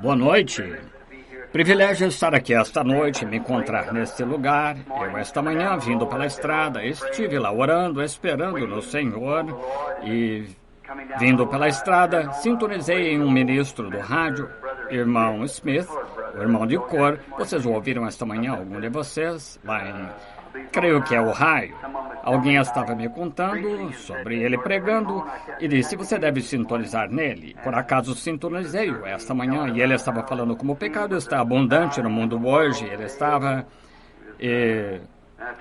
Boa noite. Privilégio estar aqui esta noite, me encontrar neste lugar. Eu, esta manhã, vindo pela estrada, estive lá orando, esperando no Senhor e, vindo pela estrada, sintonizei em um ministro do rádio, irmão Smith, o irmão de cor. Vocês o ouviram esta manhã, algum de vocês, lá em, creio que é Ohio. Alguém estava me contando sobre ele pregando e disse, você deve sintonizar nele. Por acaso sintonizei-o esta manhã e ele estava falando como o pecado está abundante no mundo hoje. Ele estava...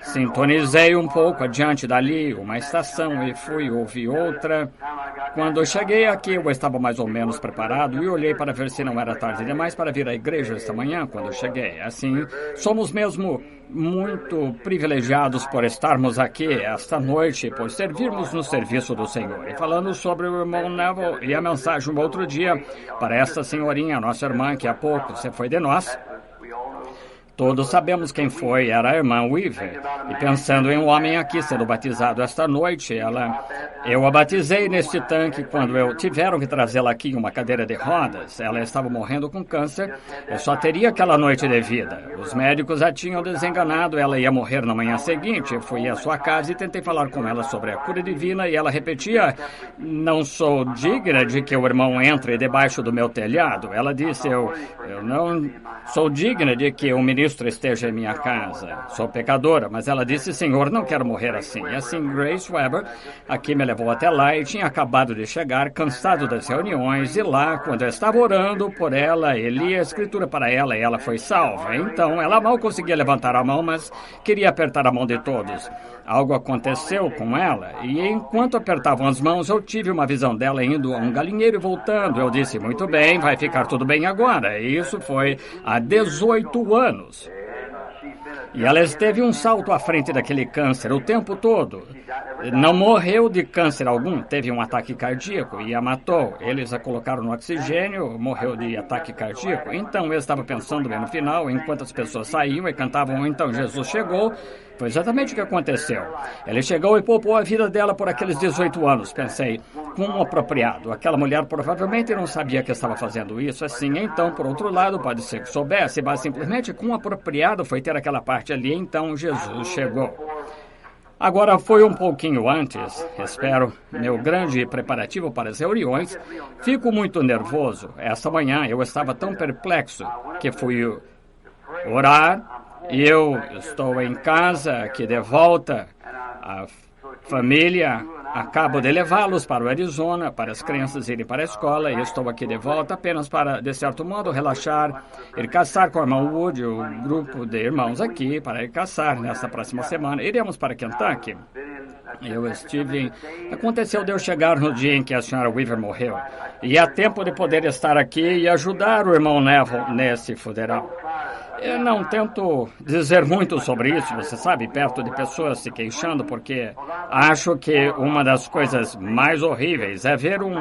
Sintonizei um pouco adiante dali uma estação e fui ouvir outra. Quando eu cheguei aqui, eu estava mais ou menos preparado e olhei para ver se não era tarde demais para vir à igreja esta manhã, quando eu cheguei. Assim, somos mesmo muito privilegiados por estarmos aqui esta noite, por servirmos no serviço do Senhor. E falando sobre o irmão Neville e a mensagem um outro dia para esta senhorinha, nossa irmã, que há pouco você foi de nós. Todos sabemos quem foi, era a irmã Weaver. E pensando em um homem aqui sendo batizado esta noite, eu a batizei neste tanque quando tiveram que trazê-la aqui em uma cadeira de rodas. Ela estava morrendo com câncer. Eu só teria aquela noite de vida. Os médicos a tinham desenganado, ela ia morrer na manhã seguinte. Eu fui à sua casa e tentei falar com ela sobre a cura divina e ela repetia, não sou digna de que o irmão entre debaixo do meu telhado. Ela disse, eu não sou digna de que o ministro esteja em minha casa. Sou pecadora, mas ela disse, Senhor, não quero morrer assim. E assim Grace Weber aqui me levou até lá e tinha acabado de chegar, cansado das reuniões, e lá, quando eu estava orando por ela, e li a escritura para ela e ela foi salva. Então, ela mal conseguia levantar a mão, mas queria apertar a mão de todos. Algo aconteceu com ela, e enquanto apertavam as mãos, eu tive uma visão dela indo a um galinheiro e voltando. Eu disse, muito bem, vai ficar tudo bem agora. E isso foi há 18 anos. E ela esteve um salto à frente daquele câncer o tempo todo. Não morreu de câncer algum, teve um ataque cardíaco e a matou. Eles a colocaram no oxigênio, morreu de ataque cardíaco. Então eu estava pensando bem no final, enquanto as pessoas saíam e cantavam, então Jesus chegou. Foi exatamente o que aconteceu. Ele chegou e poupou a vida dela por aqueles 18 anos. Pensei, como apropriado. Aquela mulher provavelmente não sabia que estava fazendo isso assim. Então, por outro lado, pode ser que soubesse, mas simplesmente como apropriado foi ter aquela parte ali. Então, Jesus chegou. Agora, foi um pouquinho antes, espero, meu grande preparativo para as reuniões. Fico muito nervoso. Esta manhã eu estava tão perplexo que fui orar. E eu estou em casa, aqui de volta. A família, acabo de levá-los para o Arizona, para as crianças irem para a escola. E estou aqui de volta apenas para, de certo modo, relaxar, ir caçar com o irmão Wood, o grupo de irmãos aqui, para ir caçar nesta próxima semana. Iremos para Kentucky. Aconteceu de eu chegar no dia em que a senhora Weaver morreu. E há tempo de poder estar aqui e ajudar o irmão Neville nesse funeral. Eu não tento dizer muito sobre isso, você sabe, perto de pessoas se queixando, porque acho que uma das coisas mais horríveis é ver um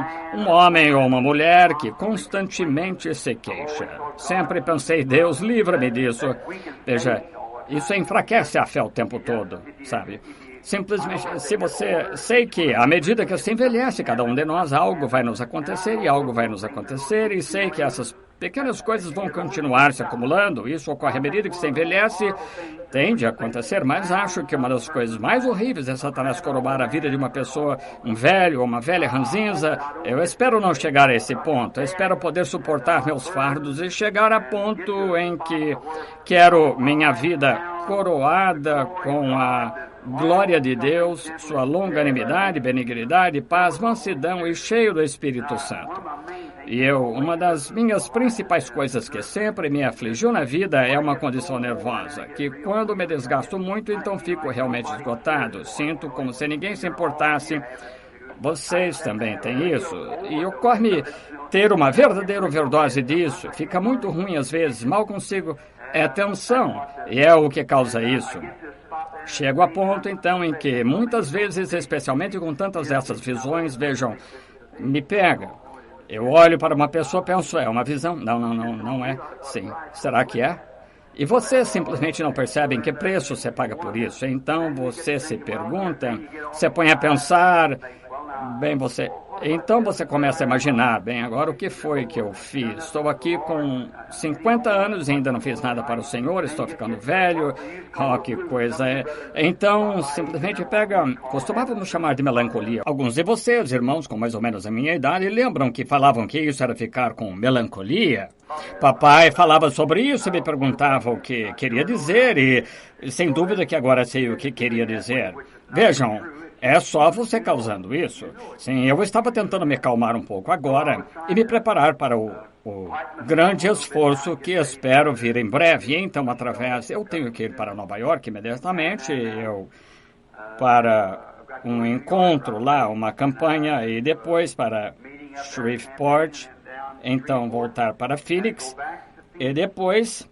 homem ou uma mulher que constantemente se queixa. Sempre pensei, Deus, livra-me disso. Veja, isso enfraquece a fé o tempo todo, sabe? Simplesmente, sei que à medida que se envelhece cada um de nós, algo vai nos acontecer e algo vai nos acontecer, e sei que essas pequenas coisas vão continuar se acumulando. Isso ocorre à medida que se envelhece, tende a acontecer, mas acho que uma das coisas mais horríveis é Satanás coroar a vida de uma pessoa, um velho ou uma velha ranzinza. Eu espero não chegar a esse ponto. Eu espero poder suportar meus fardos e chegar a ponto em que quero minha vida coroada com a glória de Deus, sua longanimidade, benignidade, paz, mansidão e cheio do Espírito Santo. E uma das minhas principais coisas que sempre me afligiu na vida é uma condição nervosa, que quando me desgasto muito, então fico realmente esgotado. Sinto como se ninguém se importasse. Vocês também têm isso. E ocorre-me ter uma verdadeira overdose disso. Fica muito ruim às vezes, mal consigo. É tensão, e é o que causa isso. Chego a ponto, então, em que muitas vezes, especialmente com tantas dessas visões, vejam, me pega. Eu olho para uma pessoa e penso, é uma visão? Não é. Sim. Será que é? E vocês simplesmente não percebem que preço você paga por isso. Então você se pergunta, você põe a pensar, bem, você Então você começa a imaginar, bem, agora o que foi que eu fiz? Estou aqui com 50 anos e ainda não fiz nada para o Senhor, estou ficando velho, oh, que coisa é. Então, simplesmente costumávamos chamar de melancolia. Alguns de vocês, irmãos com mais ou menos a minha idade, lembram que falavam que isso era ficar com melancolia? Papai falava sobre isso e me perguntava o que queria dizer e sem dúvida que agora sei o que queria dizer. Vejam, é só você causando isso. Sim, eu estava tentando me calmar um pouco agora e me preparar para o grande esforço que espero vir em breve. E então, eu tenho que ir para Nova York imediatamente, para um encontro lá, uma campanha, e depois para Shreveport, então voltar para Phoenix, e depois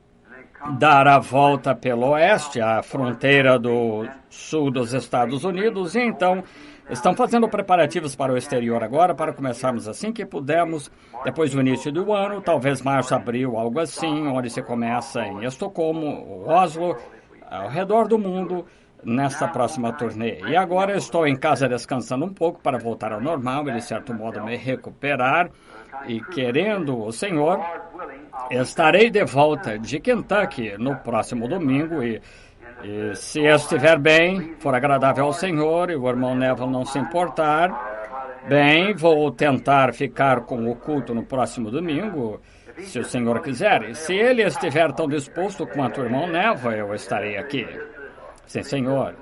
dar a volta pelo oeste, à fronteira do sul dos Estados Unidos, e então estão fazendo preparativos para o exterior agora, para começarmos assim que pudermos, depois do início do ano, talvez março, abril, algo assim, onde se começa em Estocolmo, Oslo, ao redor do mundo, nesta próxima turnê. E agora estou em casa descansando um pouco para voltar ao normal e, de certo modo, me recuperar, e querendo o Senhor, estarei de volta de Kentucky no próximo domingo e se estiver bem, for agradável ao Senhor e o irmão Neville não se importar, bem, vou tentar ficar com o culto no próximo domingo, se o Senhor quiser. E se ele estiver tão disposto quanto o irmão Neville, eu estarei aqui. Sim, Senhor,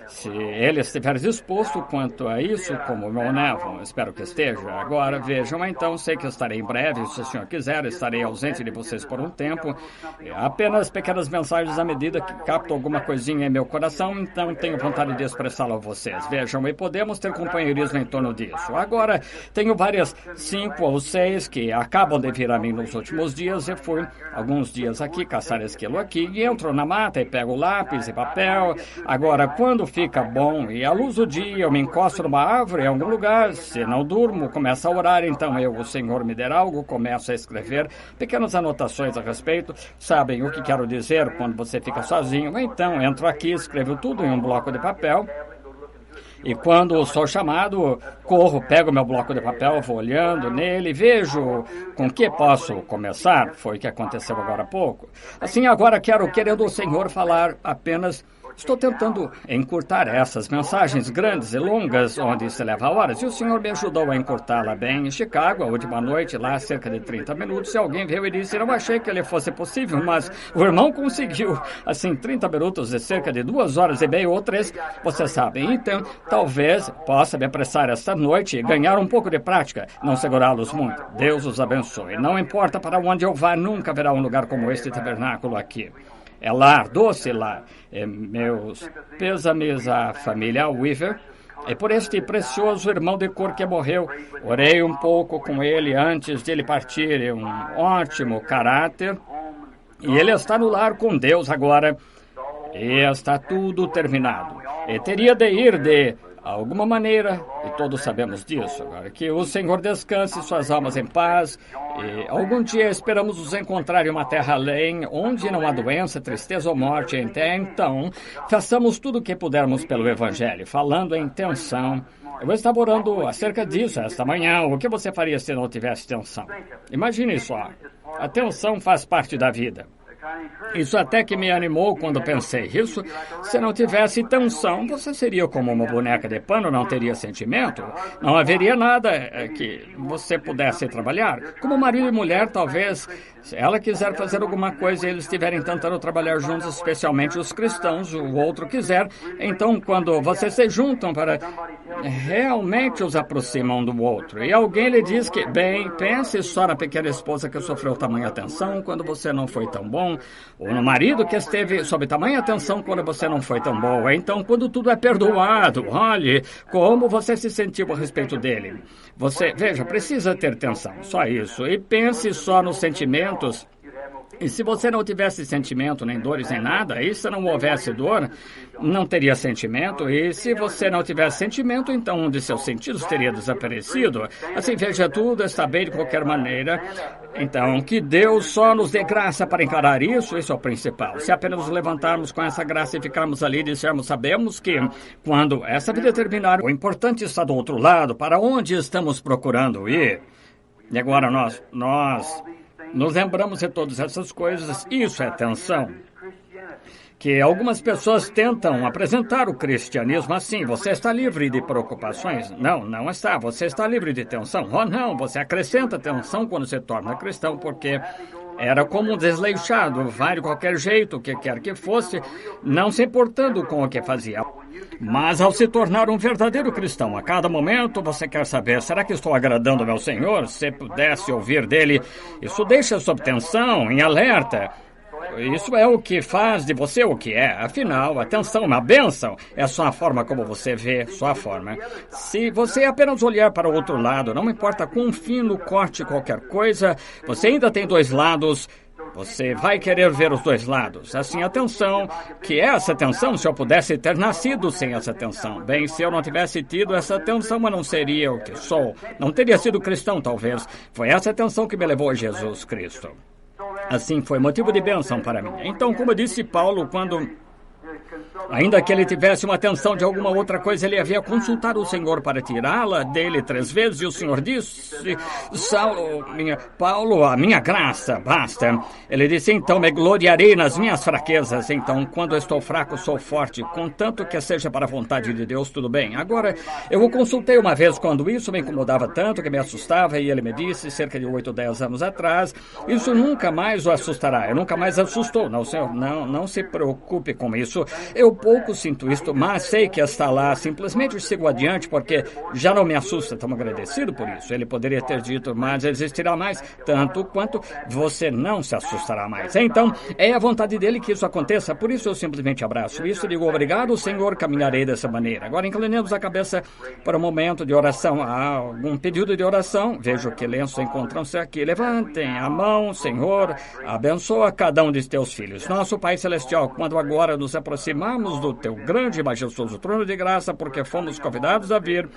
se ele estiver disposto quanto a isso, como o irmão Neville, espero que esteja. Agora, vejam, então, sei que estarei em breve, se o Senhor quiser, estarei ausente de vocês por um tempo. Apenas pequenas mensagens à medida que capto alguma coisinha em meu coração, então tenho vontade de expressá-lo a vocês. Vejam, e podemos ter companheirismo em torno disso. Agora, tenho várias 5 ou 6 que acabam de vir a mim nos últimos dias, e fui alguns dias aqui, caçar esquilo aqui, e entro na mata e pego lápis e papel. Agora, quando fica bom e à luz do dia, eu me encosto numa árvore em algum lugar. Se não durmo, começo a orar. Então o Senhor me der algo, começo a escrever pequenas anotações a respeito. Sabem o que quero dizer quando você fica sozinho? Então, entro aqui, escrevo tudo em um bloco de papel. E quando sou chamado, corro, pego meu bloco de papel, vou olhando nele, vejo com que posso começar. Foi o que aconteceu agora há pouco. Assim, agora querendo o Senhor falar apenas. Estou tentando encurtar essas mensagens grandes e longas, onde se leva horas, e o Senhor me ajudou a encurtá-la bem em Chicago, a última noite, lá cerca de 30 minutos, e alguém veio e disse, não achei que ele fosse possível, mas o irmão conseguiu, assim, 30 minutos de cerca de 2 horas e meia ou 3, você sabe. Então, talvez possa me apressar esta noite e ganhar um pouco de prática, não segurá-los muito. Deus os abençoe. Não importa para onde eu vá, nunca haverá um lugar como este tabernáculo aqui. É lar, doce lar. Meus pêsames à família Weaver e por este precioso irmão de cor que morreu. Orei um pouco com ele antes de ele partir. É um ótimo caráter. E ele está no lar com Deus agora. E está tudo terminado. E teria de ir de alguma maneira, e todos sabemos disso agora, que o Senhor descanse suas almas em paz, e algum dia esperamos nos encontrar em uma terra além, onde não há doença, tristeza ou morte. Até então, façamos tudo o que pudermos pelo Evangelho, falando em tensão. Eu estava orando acerca disso esta manhã. O que você faria se não tivesse tensão? Imagine só, a tensão faz parte da vida. Isso até que me animou quando pensei isso. Se não tivesse tensão, você seria como uma boneca de pano, não teria sentimento. Não haveria nada que você pudesse trabalhar. Como marido e mulher, talvez, se ela quiser fazer alguma coisa e eles estiverem tentando trabalhar juntos, especialmente os cristãos, o outro quiser, então quando vocês se juntam para realmente os aproximam um do outro. E alguém lhe diz que, bem, pense só na pequena esposa que sofreu tamanha tensão quando você não foi tão bom, ou no marido que esteve sob tamanha tensão quando você não foi tão boa. Então, quando tudo é perdoado, olhe como você se sentiu a respeito dele. Você, veja, precisa ter tensão, só isso. E pense só nos sentimentos E se você não tivesse sentimento, nem dores, nem nada, e se não houvesse dor, não teria sentimento. E se você não tivesse sentimento, então um de seus sentidos teria desaparecido. Assim, veja, tudo está bem de qualquer maneira. Então, que Deus só nos dê graça para encarar isso é o principal. Se apenas nos levantarmos com essa graça e ficarmos ali e dissermos, sabemos que quando essa vida terminar, o importante está do outro lado, para onde estamos procurando ir. E agora nós nos lembramos de todas essas coisas. Isso é tensão. Que algumas pessoas tentam apresentar o cristianismo assim. Você está livre de preocupações? Não, não está. Você está livre de tensão? Oh, não. Você acrescenta tensão quando se torna cristão, porque era como um desleixado. Vai de qualquer jeito, o que quer que fosse, não se importando com o que fazia. Mas ao se tornar um verdadeiro cristão, a cada momento você quer saber, será que estou agradando ao meu Senhor? Se pudesse ouvir dele, isso deixa sob tensão, em alerta. Isso é o que faz de você o que é. Afinal, a tensão é uma bênção. É só a forma como você vê, só a forma. Se você apenas olhar para o outro lado, não importa quão fino corte qualquer coisa, você ainda tem dois lados. Você vai querer ver os dois lados. Assim, a tensão, que é essa tensão, se eu pudesse ter nascido sem essa tensão. Bem, se eu não tivesse tido essa tensão, eu não seria o que sou. Não teria sido cristão, talvez. Foi essa tensão que me levou a Jesus Cristo. Assim, foi motivo de bênção para mim. Então, como disse Paulo, ainda que ele tivesse uma tensão de alguma outra coisa, ele havia consultado o Senhor para tirá-la dele 3 vezes, e o Senhor disse, Paulo, a minha graça basta. Ele disse, então me gloriarei nas minhas fraquezas. Então, quando eu estou fraco, sou forte, contanto que seja para a vontade de Deus, tudo bem. Agora, eu o consultei uma vez quando isso me incomodava tanto, que me assustava, e ele me disse, cerca de 8 ou 10 anos atrás, isso nunca mais o assustará. Eu nunca mais assustou. Não, Senhor, não se preocupe com isso. Eu pouco sinto isto, mas sei que está lá. Simplesmente sigo adiante, porque já não me assusta. Estou agradecido por isso. Ele poderia ter dito, mas existirá mais, tanto quanto você não se assustará mais. Então, é a vontade dele que isso aconteça. Por isso eu simplesmente abraço isso e digo, obrigado, Senhor, caminharei dessa maneira. Agora inclinemos a cabeça para um momento de oração. Há algum pedido de oração? Vejo que lenços encontram-se aqui. Levantem a mão, Senhor, abençoa cada um de teus filhos. Nosso Pai Celestial, quando agora nos aproximamos do teu grande e majestoso trono de graça, porque fomos convidados a vir,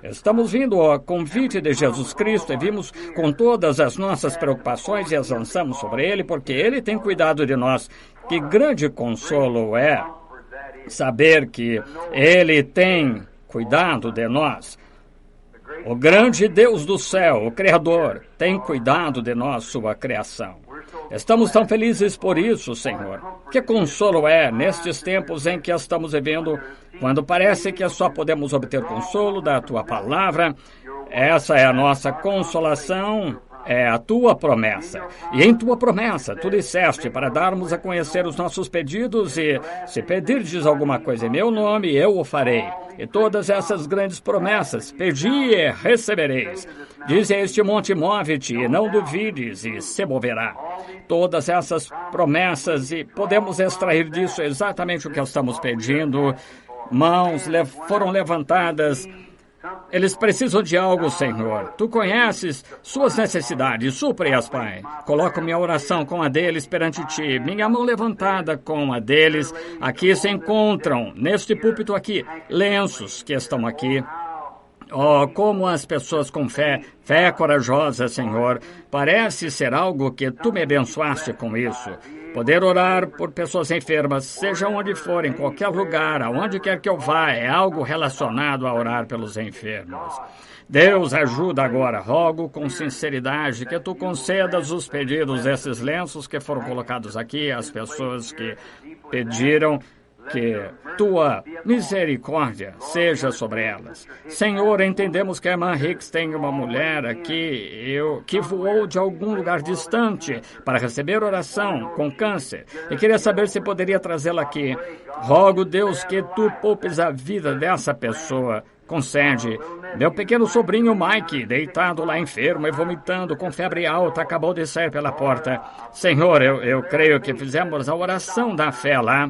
estamos vindo ao convite de Jesus Cristo e vimos com todas as nossas preocupações e as lançamos sobre Ele, porque Ele tem cuidado de nós. Que grande consolo é saber que Ele tem cuidado de nós. O grande Deus do céu, o Criador, tem cuidado de nós, sua criação. Estamos tão felizes por isso, Senhor. Que consolo é nestes tempos em que estamos vivendo, quando parece que só podemos obter consolo da Tua palavra. Essa é a nossa consolação, é a Tua promessa. E em Tua promessa, Tu disseste para darmos a conhecer os nossos pedidos e, se pedirdes alguma coisa em meu nome, eu o farei. E todas essas grandes promessas, pedi e recebereis. Diz a este monte, move-te, e não duvides, e se moverá. Todas essas promessas, e podemos extrair disso exatamente o que estamos pedindo. Mãos foram levantadas. Eles precisam de algo, Senhor. Tu conheces suas necessidades, supre-as, Pai. Coloco minha oração com a deles perante Ti, minha mão levantada com a deles. Aqui se encontram, neste púlpito aqui, lenços que estão aqui. Oh, como as pessoas com fé corajosa, Senhor. Parece ser algo que Tu me abençoaste com isso. Poder orar por pessoas enfermas, seja onde for, em qualquer lugar, aonde quer que eu vá, é algo relacionado a orar pelos enfermos. Deus, ajuda agora. Rogo com sinceridade que Tu concedas os pedidos desses lenços que foram colocados aqui, às pessoas que pediram. Que Tua misericórdia seja sobre elas. Senhor, entendemos que a irmã Hicks tem uma mulher aqui que voou de algum lugar distante para receber oração com câncer e queria saber se poderia trazê-la aqui. Rogo, Deus, que Tu poupes a vida dessa pessoa. Concede. Meu pequeno sobrinho Mike, deitado lá enfermo e vomitando com febre alta, acabou de sair pela porta. Senhor, eu creio que fizemos a oração da fé lá.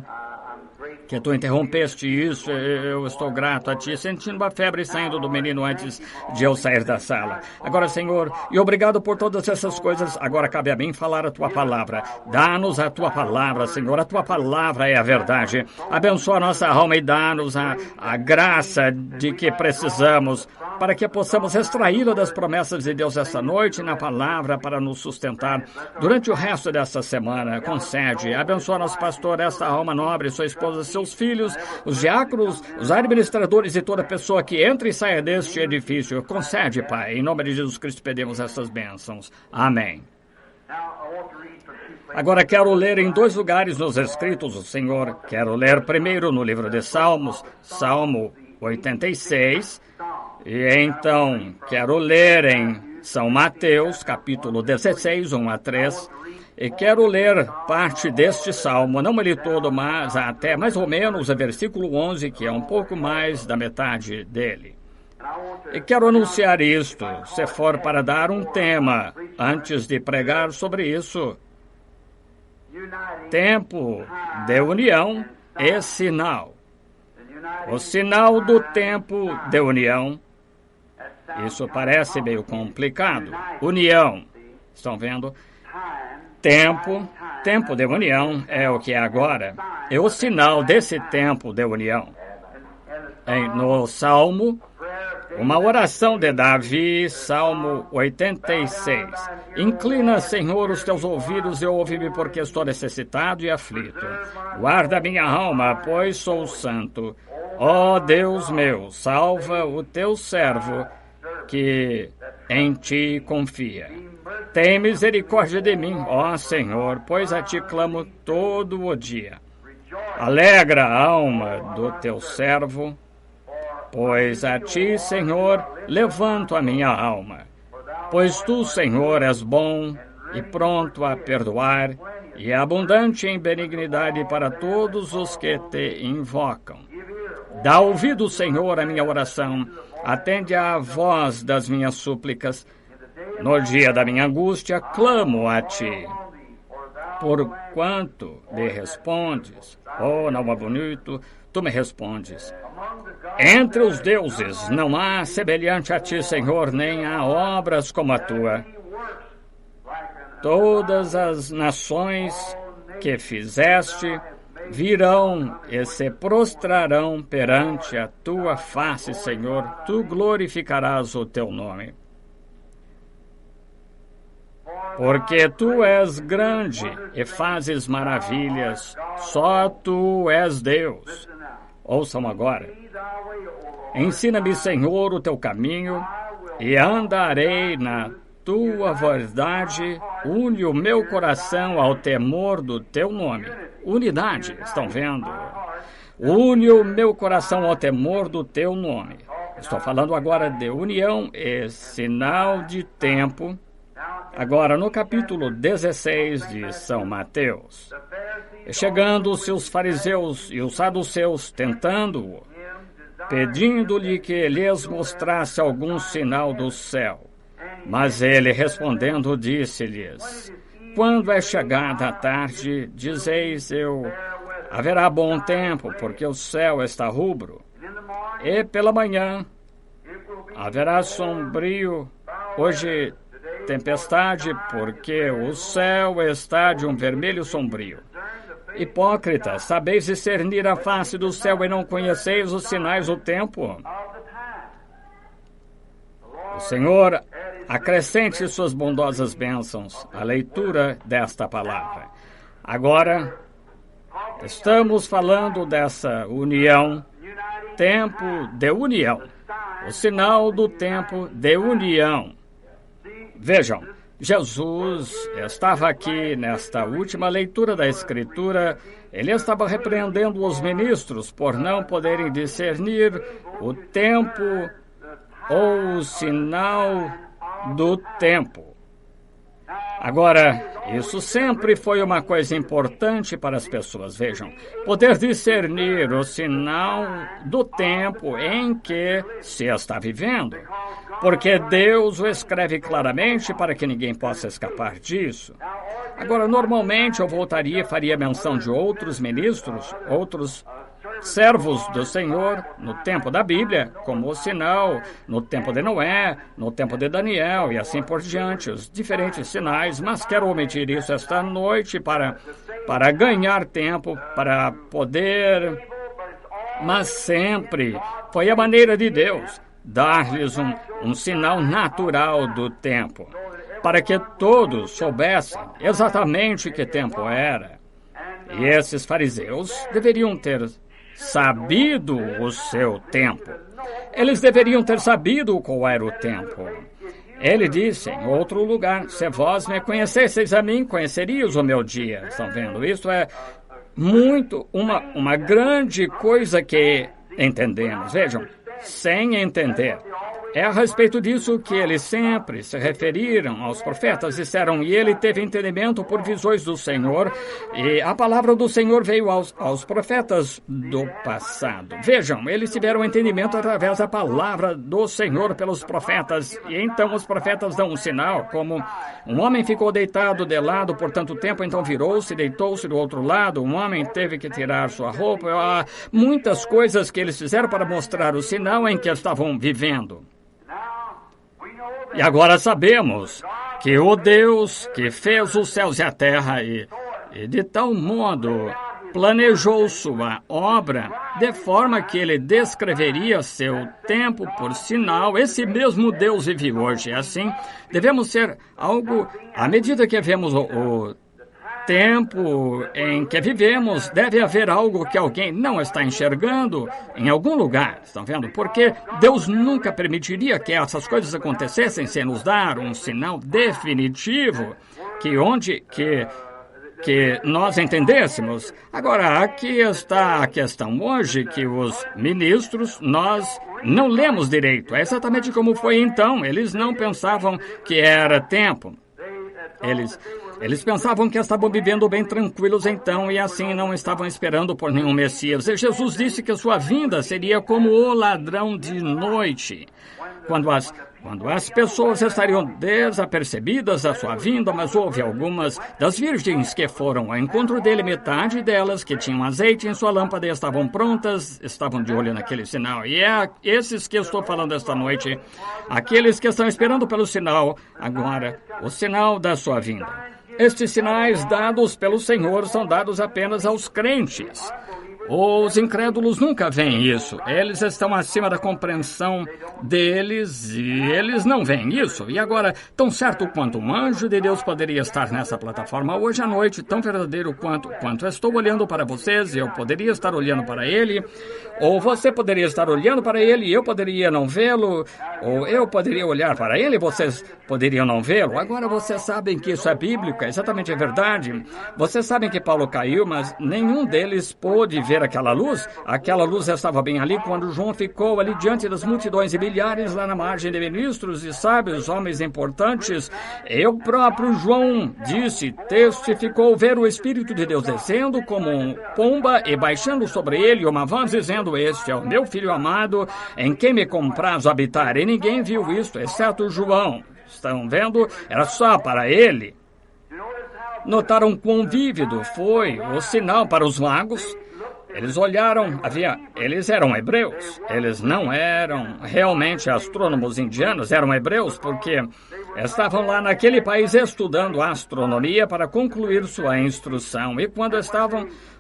que tu interrompeste isso, eu estou grato a ti, sentindo a febre saindo do menino antes de eu sair da sala. Agora, Senhor, e obrigado por todas essas coisas, agora cabe a mim falar a tua palavra. Dá-nos a tua palavra, Senhor, a tua palavra é a verdade. Abençoa a nossa alma e dá-nos a graça de que precisamos para que possamos extraí-la das promessas de Deus esta noite na palavra para nos sustentar durante o resto desta semana. Concede, abençoa nosso pastor, esta alma nobre, sua esposa, seus filhos, os diáconos, os administradores e toda pessoa que entra e saia deste edifício. Concede, Pai, em nome de Jesus Cristo pedimos estas bênçãos. Amém. Agora quero ler em 2 lugares nos escritos do Senhor. Quero ler primeiro no livro de Salmos, Salmo 86, e então quero ler em São Mateus, capítulo 16, 1 a 3, e quero ler parte deste salmo, não ele todo, mas até mais ou menos o versículo 11, que é um pouco mais da metade dele. E quero anunciar isto, se for para dar um tema, antes de pregar sobre isso. Tempo de união e sinal. O sinal do tempo de união. Isso parece meio complicado. União. Estão vendo? Tempo de união é o que é agora. É o sinal desse tempo de união. No Salmo, uma oração de Davi, Salmo 86. Inclina, Senhor, os teus ouvidos e ouve-me, porque estou necessitado e aflito. Guarda minha alma, pois sou santo. Ó Deus meu, salva o teu servo, que em ti confia. Tem misericórdia de mim, ó Senhor, pois a ti clamo todo o dia. Alegra a alma do teu servo, pois a ti, Senhor, levanto a minha alma. Pois tu, Senhor, és bom e pronto a perdoar, e abundante em benignidade para todos os que te invocam. Dá ouvido, Senhor, à minha oração, atende à voz das minhas súplicas. No dia da minha angústia, clamo a ti. Porquanto me respondes, oh, não é bonito, tu me respondes. Entre os deuses não há semelhante a ti, Senhor, nem há obras como a tua. Todas as nações que fizeste virão e se prostrarão perante a tua face, Senhor. Tu glorificarás o teu nome. Porque tu és grande e fazes maravilhas, só tu és Deus. Ouçam agora. Ensina-me, Senhor, o teu caminho, e andarei na tua verdade. Une o meu coração ao temor do teu nome. Unidade, estão vendo? Une o meu coração ao temor do teu nome. Estou falando agora de união e sinal de tempo. Agora, no capítulo 16 de São Mateus, chegando os seus fariseus e os saduceus, tentando-o, pedindo-lhe que lhes mostrasse algum sinal do céu. Mas ele, respondendo, disse-lhes: quando é chegada a tarde, dizeis haverá bom tempo, porque o céu está rubro. E pela manhã haverá sombrio, hoje tempestade, porque o céu está de um vermelho sombrio. Hipócritas, sabeis discernir a face do céu e não conheceis os sinais do tempo? O Senhor acrescente suas bondosas bênçãos à leitura desta palavra. Agora, estamos falando dessa união, tempo de união, o sinal do tempo de união. Vejam, Jesus estava aqui nesta última leitura da Escritura, ele estava repreendendo os ministros por não poderem discernir o tempo ou o sinal do tempo. Agora, isso sempre foi uma coisa importante para as pessoas, vejam, poder discernir o sinal do tempo em que se está vivendo, porque Deus o escreve claramente para que ninguém possa escapar disso. Agora, normalmente eu voltaria e faria menção de outros ministros, outros servos do Senhor no tempo da Bíblia, como o sinal no tempo de Noé, no tempo de Daniel e assim por diante, os diferentes sinais, mas quero omitir isso esta noite para ganhar tempo, para poder, mas sempre foi a maneira de Deus dar-lhes um sinal natural do tempo, para que todos soubessem exatamente que tempo era. E esses fariseus deveriam ter sabido o seu tempo. Eles deveriam ter sabido qual era o tempo. Ele disse em outro lugar, se vós me conhecesseis a mim, conhecerias o meu dia. Estão vendo? Isso é muito uma grande coisa que entendemos. Vejam, sem entender. É a respeito disso que eles sempre se referiram aos profetas, disseram, e ele teve entendimento por visões do Senhor, e a palavra do Senhor veio aos profetas do passado. Vejam, eles tiveram entendimento através da palavra do Senhor pelos profetas, e então os profetas dão um sinal, como um homem ficou deitado de lado por tanto tempo, então virou-se, deitou-se do outro lado, um homem teve que tirar sua roupa, há muitas coisas que eles fizeram para mostrar o sinal em que estavam vivendo. E agora sabemos que o Deus que fez os céus e a terra e de tal modo planejou sua obra de forma que ele descreveria seu tempo por sinal, esse mesmo Deus vive hoje. Assim, devemos ser algo, à medida que vemos o tempo em que vivemos, deve haver algo que alguém não está enxergando em algum lugar, estão vendo? Porque Deus nunca permitiria que essas coisas acontecessem sem nos dar um sinal definitivo que nós entendêssemos. Agora, aqui está a questão hoje, que os ministros, nós não lemos direito. É exatamente como foi então. Eles não pensavam que era tempo. Eles pensavam que estavam vivendo bem tranquilos então e assim não estavam esperando por nenhum Messias. E Jesus disse que sua vinda seria como o ladrão de noite, quando as pessoas estariam desapercebidas da sua vinda, mas houve algumas das virgens que foram ao encontro dele, metade delas que tinham azeite em sua lâmpada e estavam prontas, estavam de olho naquele sinal. E é esses que eu estou falando esta noite, aqueles que estão esperando pelo sinal, agora, o sinal da sua vinda. Estes sinais dados pelo Senhor são dados apenas aos crentes. Os incrédulos nunca veem isso. Eles estão acima da compreensão deles e eles não veem isso. E agora, tão certo quanto um anjo de Deus poderia estar nessa plataforma hoje à noite, tão verdadeiro quanto estou olhando para vocês e eu poderia estar olhando para ele, ou você poderia estar olhando para ele e eu poderia não vê-lo, ou eu poderia olhar para ele e vocês poderiam não vê-lo. Agora vocês sabem que isso é bíblico, é exatamente a verdade. Vocês sabem que Paulo caiu, mas nenhum deles pôde ver aquela luz. Aquela luz estava bem ali quando João ficou ali diante das multidões e milhares lá na margem de ministros e sábios, homens importantes. Eu próprio, João, disse, testificou ver o Espírito de Deus descendo como um pomba e baixando sobre ele uma voz dizendo, este é o meu filho amado, em quem me compraz habitar. E ninguém viu isto, exceto João. Estão vendo? Era só para ele. Notaram quão vívido foi o sinal para os magos? Eles olharam, eles eram hebreus, eles não eram realmente astrônomos indianos, eram hebreus porque estavam lá naquele país estudando astronomia para concluir sua instrução. E quando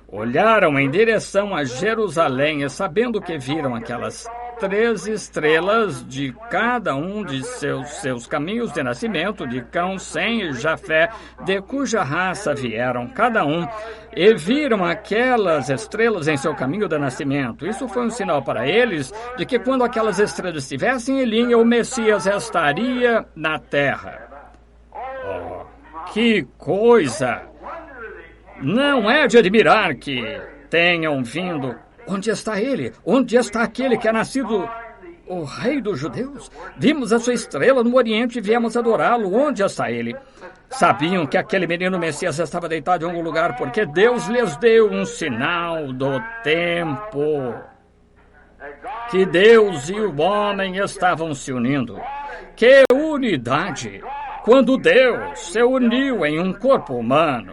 olharam em direção a Jerusalém e sabendo que viram aquelas 3 estrelas de cada um de seus caminhos de nascimento, de Cão, Sem e Jafé, de cuja raça vieram cada um, e viram aquelas estrelas em seu caminho de nascimento. Isso foi um sinal para eles de que quando aquelas estrelas estivessem em linha, o Messias estaria na terra. Oh, que coisa! Não é de admirar que tenham vindo. Onde está ele? Onde está aquele que é nascido o rei dos judeus? Vimos a sua estrela no Oriente e viemos adorá-lo. Onde está ele? Sabiam que aquele menino Messias estava deitado em algum lugar porque Deus lhes deu um sinal do tempo. Que Deus e o homem estavam se unindo. Que unidade! Quando Deus se uniu em um corpo humano.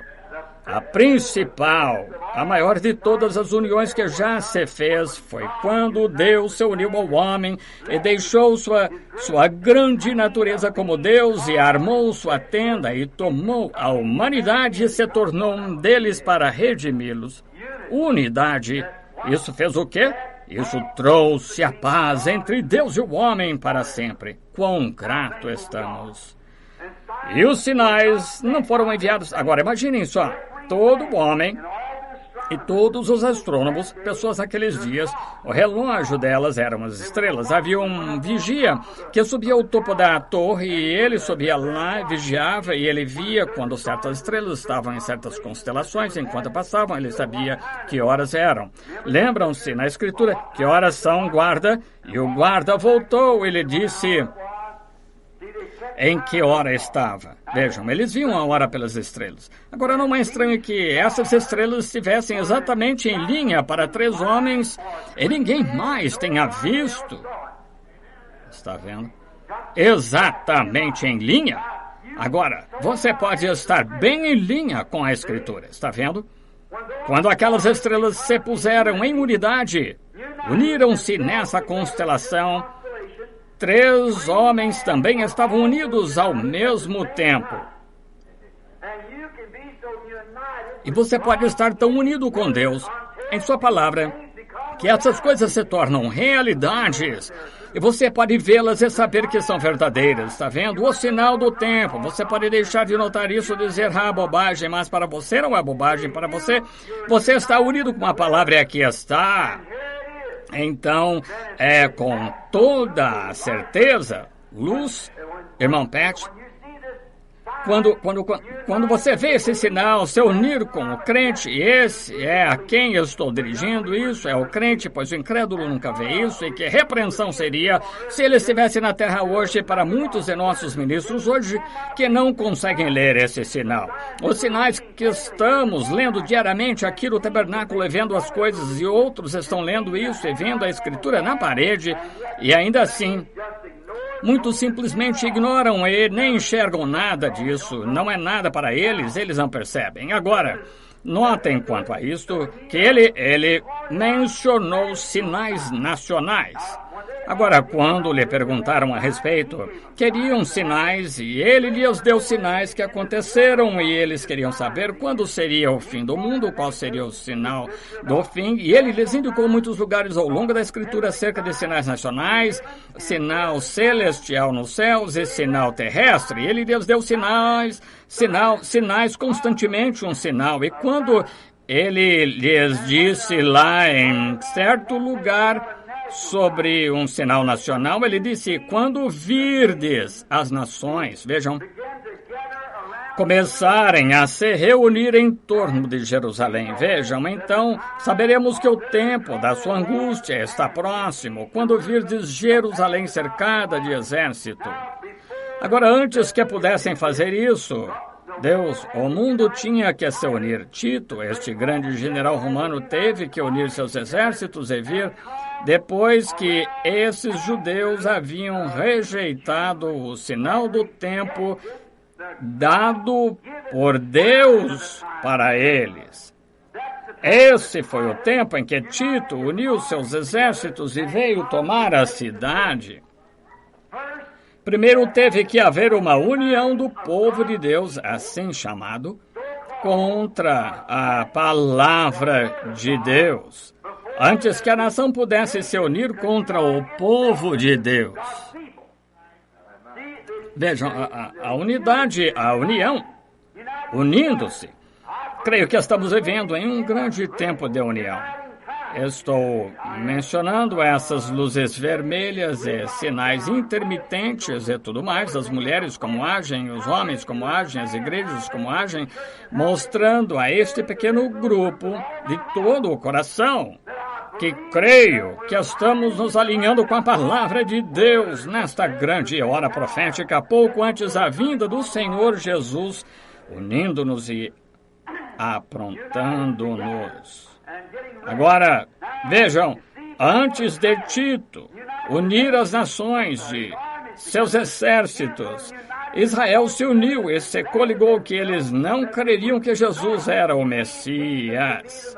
A principal, a maior de todas as uniões que já se fez foi quando Deus se uniu ao homem e deixou sua grande natureza como Deus e armou sua tenda e tomou a humanidade e se tornou um deles para redimi-los. Unidade. Isso fez o quê? Isso trouxe a paz entre Deus e o homem para sempre. Quão grato estamos! E os sinais não foram enviados. Agora, imaginem só. Todo homem e todos os astrônomos, pessoas naqueles dias, o relógio delas eram as estrelas. Havia um vigia que subia ao topo da torre e ele subia lá, vigiava e ele via quando certas estrelas estavam em certas constelações. Enquanto passavam, ele sabia que horas eram. Lembram-se na escritura que horas são, guarda? E o guarda voltou, ele disse em que hora estava. Vejam, eles viam a hora pelas estrelas. Agora, não é estranho que essas estrelas estivessem exatamente em linha para 3 homens e ninguém mais tenha visto. Está vendo? Exatamente em linha. Agora, você pode estar bem em linha com a escritura. Está vendo? Quando aquelas estrelas se puseram em unidade, uniram-se nessa constelação, 3 homens também estavam unidos ao mesmo tempo. E você pode estar tão unido com Deus, em sua palavra, que essas coisas se tornam realidades. E você pode vê-las e saber que são verdadeiras. Está vendo? O sinal do tempo. Você pode deixar de notar isso e dizer, bobagem, mas para você não é bobagem. Para você, você está unido com a palavra e aqui está. Então, com toda a certeza, Luz, irmão Pat, quando você vê esse sinal se unir com o crente, e esse é a quem eu estou dirigindo, isso é o crente, pois o incrédulo nunca vê isso, e que repreensão seria se ele estivesse na terra hoje para muitos de nossos ministros hoje que não conseguem ler esse sinal. Os sinais que estamos lendo diariamente aqui no tabernáculo e vendo as coisas, e outros estão lendo isso e vendo a escritura na parede, e ainda assim muitos simplesmente ignoram e nem enxergam nada disso. Não é nada para eles, eles não percebem. Agora, notem quanto a isto, que ele mencionou sinais nacionais. Agora, quando lhe perguntaram a respeito, queriam sinais e ele lhes deu sinais que aconteceram e eles queriam saber quando seria o fim do mundo, qual seria o sinal do fim. E ele lhes indicou muitos lugares ao longo da escritura acerca de sinais nacionais, sinal celestial nos céus e sinal terrestre. E ele lhes deu sinais constantemente um sinal. E quando ele lhes disse lá em certo lugar sobre um sinal nacional, ele disse, quando virdes as nações, vejam, começarem a se reunir em torno de Jerusalém. Vejam, então, saberemos que o tempo da sua angústia está próximo, quando virdes Jerusalém cercada de exército. Agora, antes que pudessem fazer isso, o mundo tinha que se unir. Tito, este grande general romano, teve que unir seus exércitos e vir depois que esses judeus haviam rejeitado o sinal do tempo dado por Deus para eles. Esse foi o tempo em que Tito uniu seus exércitos e veio tomar a cidade. Primeiro teve que haver uma união do povo de Deus, assim chamado, contra a palavra de Deus, antes que a nação pudesse se unir contra o povo de Deus. Vejam, a unidade, a união, unindo-se. Creio que estamos vivendo em um grande tempo de união. Estou mencionando essas luzes vermelhas e sinais intermitentes e tudo mais, as mulheres como agem, os homens como agem, as igrejas como agem, mostrando a este pequeno grupo de todo o coração que creio que estamos nos alinhando com a palavra de Deus nesta grande hora profética, pouco antes da vinda do Senhor Jesus, unindo-nos e aprontando-nos. Agora, vejam, antes de Tito unir as nações de seus exércitos Israel se uniu e se coligou que eles não creriam que Jesus era o Messias.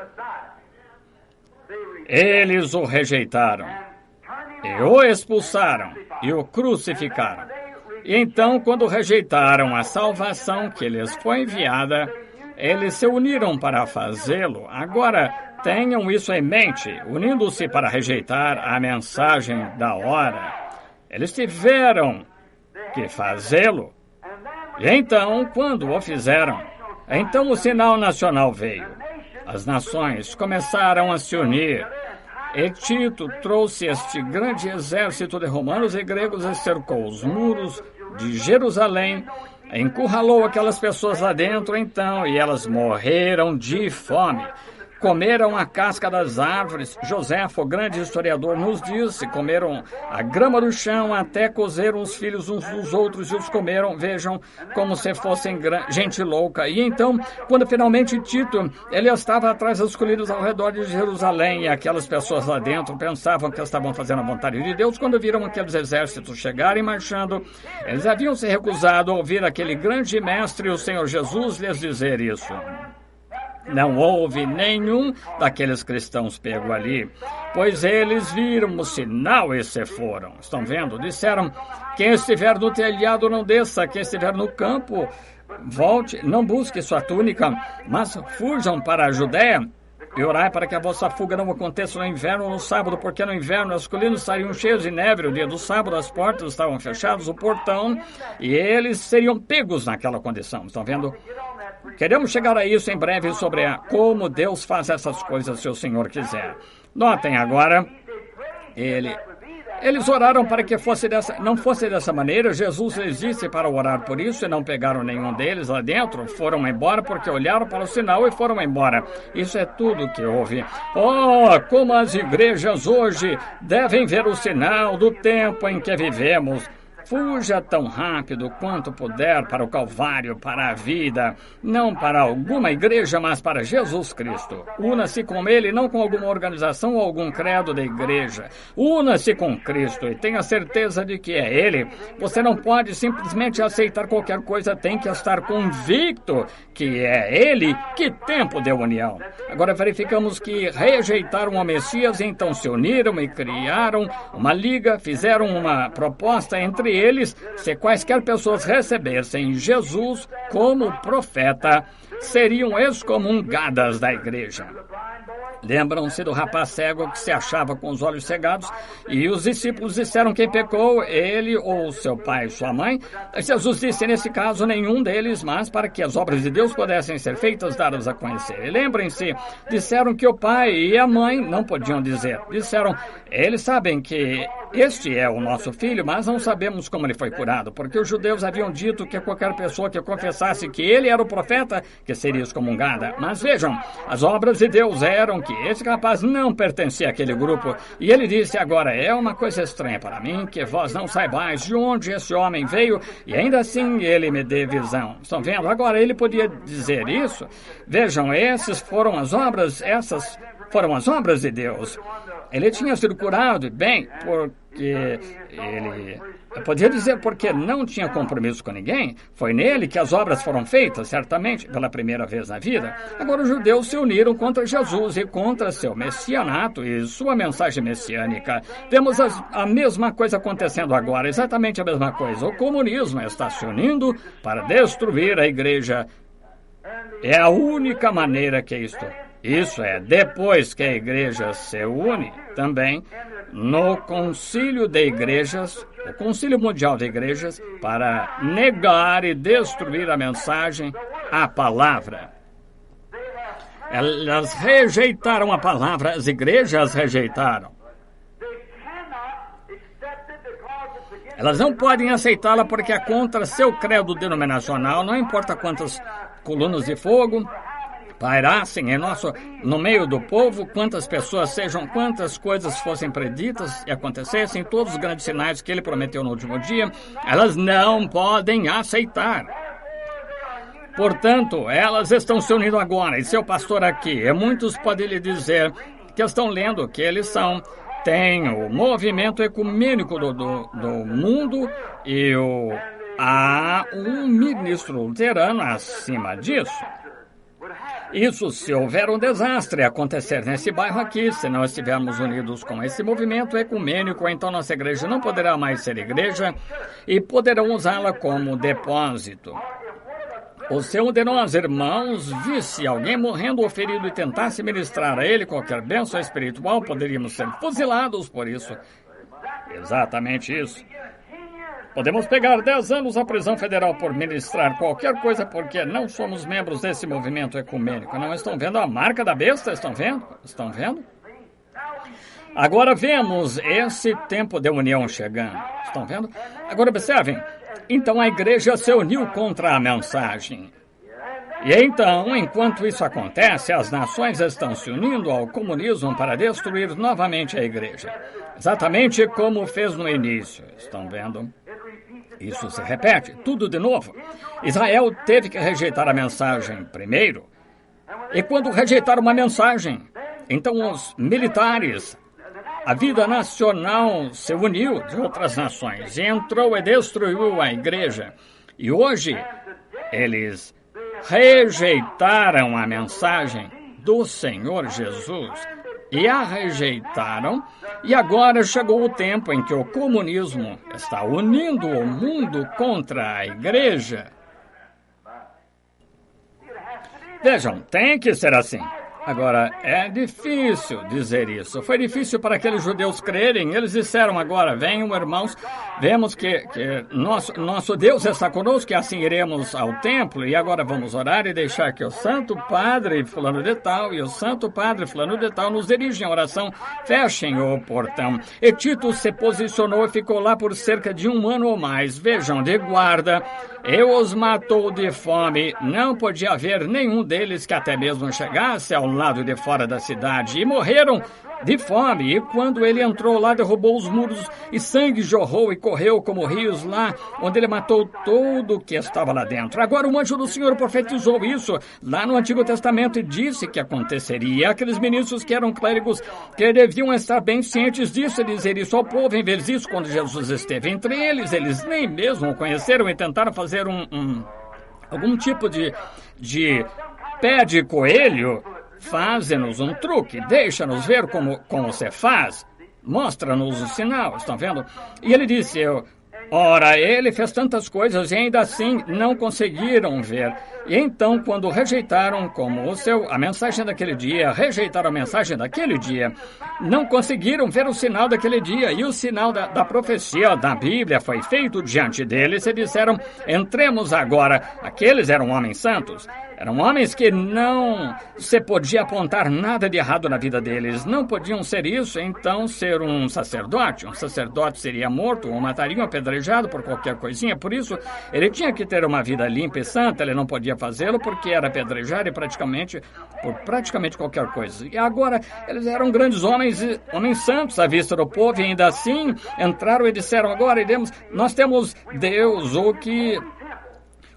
Eles o rejeitaram e o expulsaram e o crucificaram. E então, quando rejeitaram a salvação que lhes foi enviada, eles se uniram para fazê-lo. Agora, tenham isso em mente, unindo-se para rejeitar a mensagem da hora. Eles tiveram que fazê-lo. E então, quando o fizeram, então o sinal nacional veio. As nações começaram a se unir. E Tito trouxe este grande exército de romanos e gregos e cercou os muros de Jerusalém, encurralou aquelas pessoas lá dentro então, e elas morreram de fome. Comeram a casca das árvores. Joséfo, o grande historiador, nos disse, comeram a grama do chão até cozeram os filhos uns dos outros e os comeram, vejam, como se fossem gente louca. E então, quando finalmente Tito, ele estava atrás dos colírios ao redor de Jerusalém, e aquelas pessoas lá dentro pensavam que estavam fazendo a vontade de Deus, quando viram aqueles exércitos chegarem marchando, eles haviam se recusado a ouvir aquele grande mestre, o Senhor Jesus, lhes dizer isso. Não houve nenhum daqueles cristãos pego ali, pois eles viram o sinal e se foram. Estão vendo? Disseram, quem estiver no telhado não desça, quem estiver no campo volte, não busque sua túnica, mas fujam para a Judéia. E orai para que a vossa fuga não aconteça no inverno ou no sábado, porque no inverno as colinas estariam cheias de neve, o dia do sábado as portas estavam fechadas, o portão, e eles seriam pegos naquela condição. Estão vendo? Queremos chegar a isso em breve sobre como Deus faz essas coisas se o Senhor quiser. Notem agora, eles oraram para que não fosse dessa maneira. Jesus lhes disse para orar por isso e não pegaram nenhum deles lá dentro. Foram embora porque olharam para o sinal e foram embora. Isso é tudo que houve. Oh, como as igrejas hoje devem ver o sinal do tempo em que vivemos. Fuja tão rápido quanto puder para o Calvário, para a vida, não para alguma igreja, mas para Jesus Cristo. Una-se com Ele, não com alguma organização ou algum credo da igreja. Una-se com Cristo e tenha certeza de que é Ele. Você não pode simplesmente aceitar qualquer coisa, tem que estar convicto que é Ele. Que tempo de união! Agora verificamos que rejeitaram o Messias, então se uniram e criaram uma liga, fizeram uma proposta entre eles, se quaisquer pessoas recebessem Jesus como profeta, seriam excomungadas da igreja. Lembram-se do rapaz cego que se achava com os olhos cegados, e os discípulos disseram quem pecou, ele ou seu pai, sua mãe. Jesus disse, nesse caso, nenhum deles, mas para que as obras de Deus pudessem ser feitas, dadas a conhecer. E lembrem-se, disseram que o pai e a mãe não podiam dizer. Disseram, eles sabem que este é o nosso filho, mas não sabemos como ele foi curado, porque os judeus haviam dito que qualquer pessoa que confessasse que ele era o profeta, que seria excomungada. Mas vejam, as obras de Deus eram que esse rapaz não pertencia àquele grupo. E ele disse, agora é uma coisa estranha para mim, que vós não saibais de onde esse homem veio, e ainda assim ele me dê visão. Estão vendo? Agora ele podia dizer isso. Vejam, essas foram as obras de Deus. Ele tinha sido curado, bem, porque ele... Eu podia dizer porque não tinha compromisso com ninguém. Foi nele que as obras foram feitas, certamente, pela primeira vez na vida. Agora os judeus se uniram contra Jesus e contra seu messianato e sua mensagem messiânica. Temos a mesma coisa acontecendo agora, exatamente a mesma coisa. O comunismo está se unindo para destruir a igreja. É a única maneira que isso é, depois que a igreja se une, também no Concílio de Igrejas, o Concílio Mundial de Igrejas, para negar e destruir a mensagem, a palavra. Elas rejeitaram a palavra, as igrejas rejeitaram. Elas não podem aceitá-la porque é contra seu credo denominacional, não importa quantas colunas de fogo pairassem no meio do povo, quantas pessoas sejam, quantas coisas fossem preditas e acontecessem, todos os grandes sinais que ele prometeu no último dia, elas não podem aceitar. Portanto, elas estão se unindo agora, e seu pastor aqui, e muitos podem lhe dizer que estão lendo que eles tem o movimento ecumênico do mundo e há um ministro luterano acima disso. Isso se houver um desastre acontecer nesse bairro aqui, se não estivermos unidos com esse movimento ecumênico, então nossa igreja não poderá mais ser igreja e poderão usá-la como depósito. Ou se um de nós, irmãos, visse alguém morrendo ou ferido e tentasse ministrar a ele qualquer bênção espiritual, poderíamos ser fuzilados por isso. Exatamente isso. Podemos pegar 10 anos à prisão federal por ministrar qualquer coisa porque não somos membros desse movimento ecumênico. Não estão vendo a marca da besta? Estão vendo? Estão vendo? Agora vemos esse tempo de união chegando. Estão vendo? Agora observem. Então a igreja se uniu contra a mensagem. E então, enquanto isso acontece, as nações estão se unindo ao comunismo para destruir novamente a igreja. Exatamente como fez no início. Estão vendo? Isso se repete, tudo de novo. Israel teve que rejeitar a mensagem primeiro. E quando rejeitaram uma mensagem, então os militares, a vida nacional se uniu de outras nações e entrou e destruiu a igreja. E hoje, eles rejeitaram a mensagem do Senhor Jesus. E a rejeitaram, e agora chegou o tempo em que o comunismo está unindo o mundo contra a igreja. Vejam, tem que ser assim. Agora, é difícil dizer isso. Foi difícil para aqueles judeus crerem. Eles disseram agora, venham irmãos, vemos que nosso Deus está conosco e assim iremos ao templo. E agora vamos orar e deixar que o Santo Padre fulano de tal e o Santo Padre fulano de tal nos dirigem a oração. Fechem o portão. E Tito se posicionou e ficou lá por cerca de 1 ano ou mais. Vejam, de guarda. E os matou de fome. Não podia haver nenhum deles que até mesmo chegasse ao lado de fora da cidade. E morreram de fome. E quando ele entrou lá, derrubou os muros e sangue jorrou e correu como rios lá, onde ele matou todo o que estava lá dentro. Agora o anjo do Senhor profetizou isso lá no Antigo Testamento e disse que aconteceria. Aqueles ministros que eram clérigos que deviam estar bem cientes disso e dizer isso ao povo, em vez disso, quando Jesus esteve entre eles, eles nem mesmo o conheceram e tentaram fazer algum tipo de pé de coelho. Faze-nos um truque, deixa-nos ver como você faz, mostra-nos o sinal, estão vendo? E ele disse, ora, ele fez tantas coisas e ainda assim não conseguiram ver. E então, quando rejeitaram a mensagem daquele dia, rejeitaram a mensagem daquele dia, não conseguiram ver o sinal daquele dia. E o sinal da profecia da Bíblia foi feito diante deles e disseram, entremos agora. Aqueles eram homens santos. Eram homens que não se podia apontar nada de errado na vida deles. Não podiam ser isso, então ser um sacerdote. Um sacerdote seria morto ou matariam apedrejado por qualquer coisinha. Por isso, ele tinha que ter uma vida limpa e santa. Ele não podia fazê-lo porque era apedrejado por praticamente qualquer coisa. E agora, eles eram grandes homens santos à vista do povo e ainda assim entraram e disseram, agora nós temos Deus,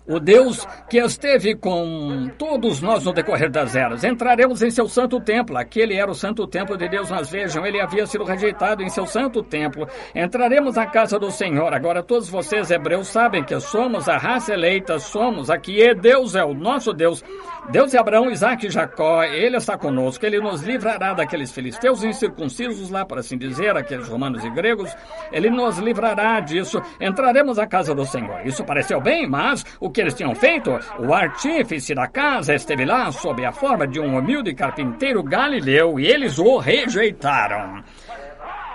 o Deus que esteve com todos nós no decorrer das eras. Entraremos em seu santo templo. Aquele era o santo templo de Deus, mas vejam, ele havia sido rejeitado em seu santo templo. Entraremos na casa do Senhor. Agora todos vocês, hebreus, sabem que somos a raça eleita, somos aqui, e Deus é o nosso Deus. Deus de Abraão, Isaac e Jacó, ele está conosco, ele nos livrará daqueles filisteus incircuncisos lá, por assim dizer, aqueles romanos e gregos, ele nos livrará disso. Entraremos na casa do Senhor. Isso pareceu bem, mas o que eles tinham feito? O artífice da casa esteve lá sob a forma de um humilde carpinteiro galileu e eles o rejeitaram.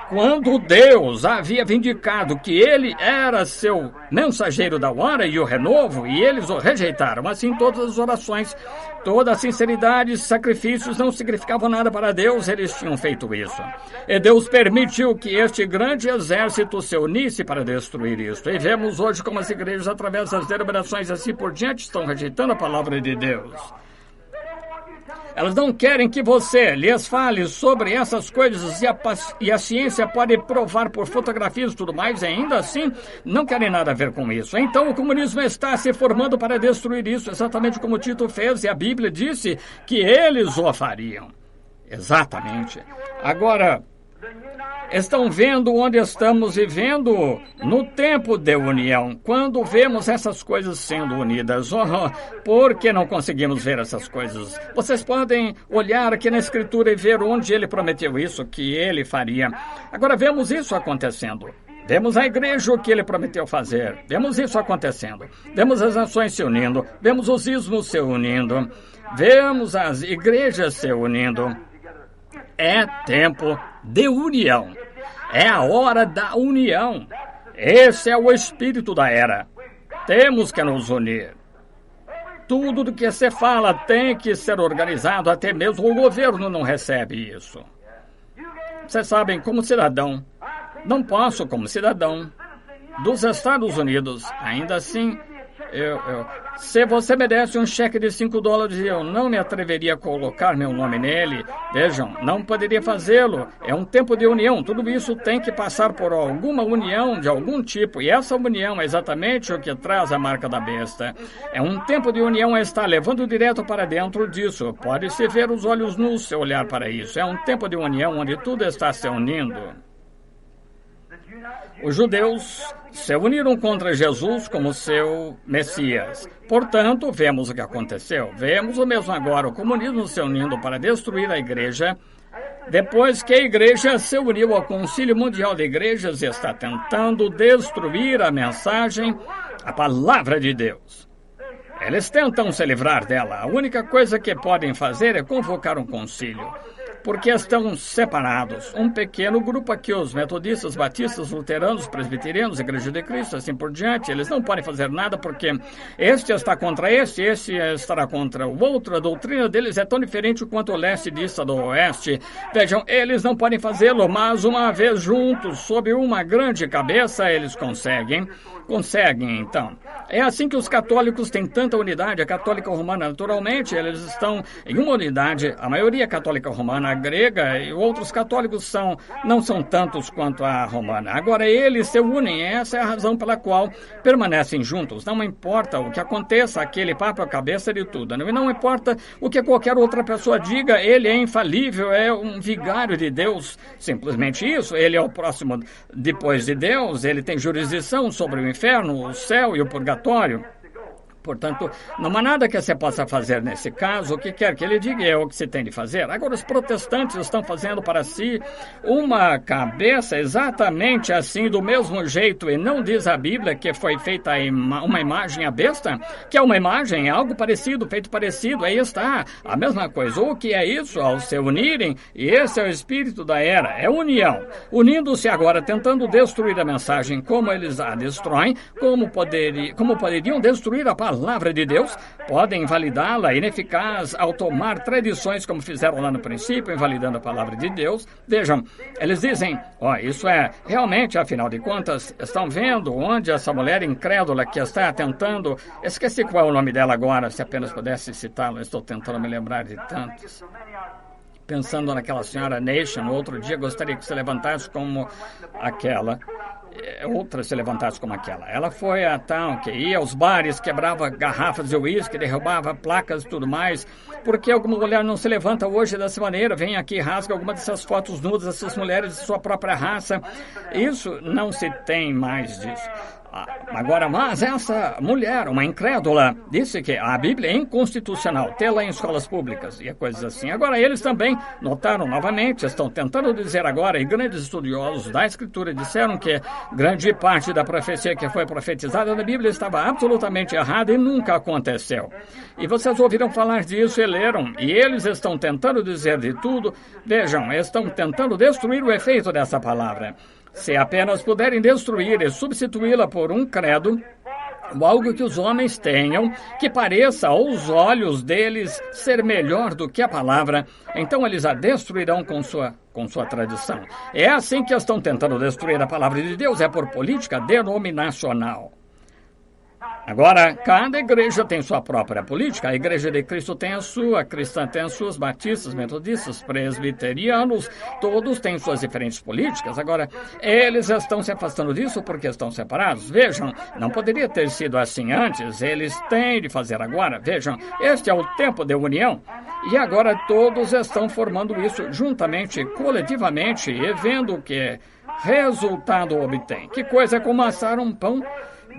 Quando Deus havia vindicado que ele era seu mensageiro da hora e o renovo, e eles o rejeitaram. Assim, todas as orações, toda a sinceridade e sacrifícios não significavam nada para Deus, eles tinham feito isso. E Deus permitiu que este grande exército se unisse para destruir isso. E vemos hoje como as igrejas, através das denominações e assim por diante, estão rejeitando a palavra de Deus. Elas não querem que você lhes fale sobre essas coisas e a ciência pode provar por fotografias e tudo mais, e ainda assim não querem nada a ver com isso. Então o comunismo está se formando para destruir isso, exatamente como Tito fez, e a Bíblia disse que eles o fariam. Exatamente. Agora, estão vendo onde estamos vivendo no tempo de união. Quando vemos essas coisas sendo unidas, por que não conseguimos ver essas coisas? Vocês podem olhar aqui na Escritura e ver onde ele prometeu isso, que ele faria. Agora vemos isso acontecendo. Vemos a igreja, o que ele prometeu fazer. Vemos isso acontecendo. Vemos as nações se unindo. Vemos os ismos se unindo. Vemos as igrejas se unindo. É tempo de união. É a hora da união. Esse é o espírito da era. Temos que nos unir. Tudo do que se fala tem que ser organizado. Até mesmo o governo não recebe isso. Vocês sabem, como cidadão, não posso, como cidadão dos Estados Unidos, ainda assim, se você me desse um cheque de $5, eu não me atreveria a colocar meu nome nele. Vejam, não poderia fazê-lo. É um tempo de união. Tudo isso tem que passar por alguma união de algum tipo. E essa união é exatamente o que traz a marca da besta. É um tempo de união a estar levando direto para dentro disso. Pode-se ver os olhos nus se olhar para isso. É um tempo de união onde tudo está se unindo. Os judeus se uniram contra Jesus como seu Messias. Portanto, vemos o que aconteceu. Vemos o mesmo agora, o comunismo se unindo para destruir a igreja. Depois que a igreja se uniu ao Concílio Mundial de Igrejas e está tentando destruir a mensagem, a palavra de Deus. Eles tentam se livrar dela. A única coisa que podem fazer é convocar um concílio. Porque estão separados. Um pequeno grupo aqui, os metodistas, batistas, luteranos, presbiterianos, Igreja de Cristo, assim por diante. Eles não podem fazer nada porque este está contra este estará contra o outro. A doutrina deles é tão diferente quanto o leste dista do oeste. Vejam, eles não podem fazê-lo, mas uma vez juntos, sob uma grande cabeça, eles conseguem. Conseguem, então. É assim que os católicos têm tanta unidade. A católica romana, naturalmente, eles estão em uma unidade. A maioria católica romana, a grega, e outros católicos não são tantos quanto a romana. Agora, eles se unem. Essa é a razão pela qual permanecem juntos. Não importa o que aconteça, aquele papa é a cabeça de tudo. Não importa o que qualquer outra pessoa diga, ele é infalível, é um vigário de Deus. Simplesmente isso. Ele é o próximo depois de Deus. Ele tem jurisdição sobre o inferno, o céu e o purgatório. Portanto, não há nada que você possa fazer nesse caso. O que quer que ele diga é o que se tem de fazer. Agora, os protestantes estão fazendo para si uma cabeça exatamente assim, do mesmo jeito. E não diz a Bíblia que foi feita uma imagem à besta? Que é uma imagem, é algo parecido, feito parecido. Aí está, a mesma coisa. O que é isso? Ao se unirem, e esse é o espírito da era, é união. Unindo-se agora, tentando destruir a mensagem, como eles a destroem, como poderiam destruir a palavra de Deus, podem invalidá-la, ineficaz ao tomar tradições como fizeram lá no princípio, invalidando a palavra de Deus. Vejam, eles dizem, isso é realmente, afinal de contas, estão vendo onde essa mulher incrédula que está tentando, esqueci qual é o nome dela agora, se apenas pudesse citá-lo, estou tentando me lembrar de tantos. Pensando naquela senhora Nation, outro dia gostaria que se levantasse como aquela. Outra se levantasse como aquela. Ela foi a tal que ia aos bares, quebrava garrafas de uísque, derrubava placas e tudo mais. Por que alguma mulher não se levanta hoje dessa maneira? Vem aqui e rasga alguma dessas fotos nudas dessas mulheres de sua própria raça. Isso não se tem mais disso. Agora, mas essa mulher, uma incrédula, disse que a Bíblia é inconstitucional, tê-la em escolas públicas e coisas assim. Agora, eles também notaram novamente, estão tentando dizer agora, e grandes estudiosos da Escritura disseram que grande parte da profecia que foi profetizada na Bíblia estava absolutamente errada e nunca aconteceu. E vocês ouviram falar disso e leram, e eles estão tentando dizer de tudo. Vejam, estão tentando destruir o efeito dessa palavra. Se apenas puderem destruir e substituí-la por um credo, ou algo que os homens tenham, que pareça aos olhos deles ser melhor do que a palavra, então eles a destruirão com sua tradição. É assim que estão tentando destruir a palavra de Deus, é por política denominacional. Agora, cada igreja tem sua própria política. A Igreja de Cristo tem a sua, a cristã tem as suas, batistas, metodistas, presbiterianos, todos têm suas diferentes políticas. Agora, eles estão se afastando disso porque estão separados. Vejam, não poderia ter sido assim antes, eles têm de fazer agora. Vejam, este é o tempo de união. E agora todos estão formando isso juntamente, coletivamente, e vendo que resultado obtém. Que coisa é como assar um pão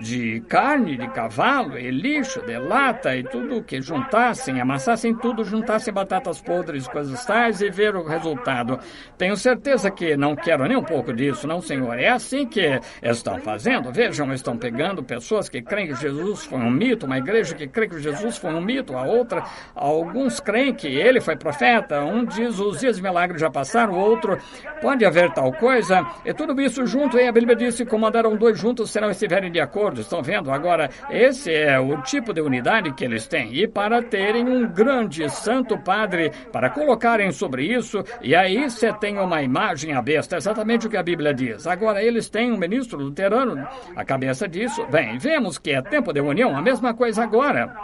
de carne de cavalo e lixo de lata e tudo que juntassem, amassassem tudo, juntassem batatas podres, coisas tais e ver o resultado. Tenho certeza que não quero nem um pouco disso, não, senhor. É assim que estão fazendo. Vejam, estão pegando pessoas que creem que Jesus foi um mito, uma igreja que crê que Jesus foi um mito, a outra, alguns creem que ele foi profeta, um diz os dias de milagre já passaram, o outro pode haver tal coisa, e tudo isso junto, e a Bíblia disse, como andaram dois juntos, se não estiverem de acordo. Estão vendo? Agora, esse é o tipo de unidade que eles têm. E para terem um grande santo padre, para colocarem sobre isso, e aí você tem uma imagem à besta, exatamente o que a Bíblia diz. Agora, eles têm um ministro luterano, a cabeça disso. Bem, vemos que é tempo de união, a mesma coisa agora.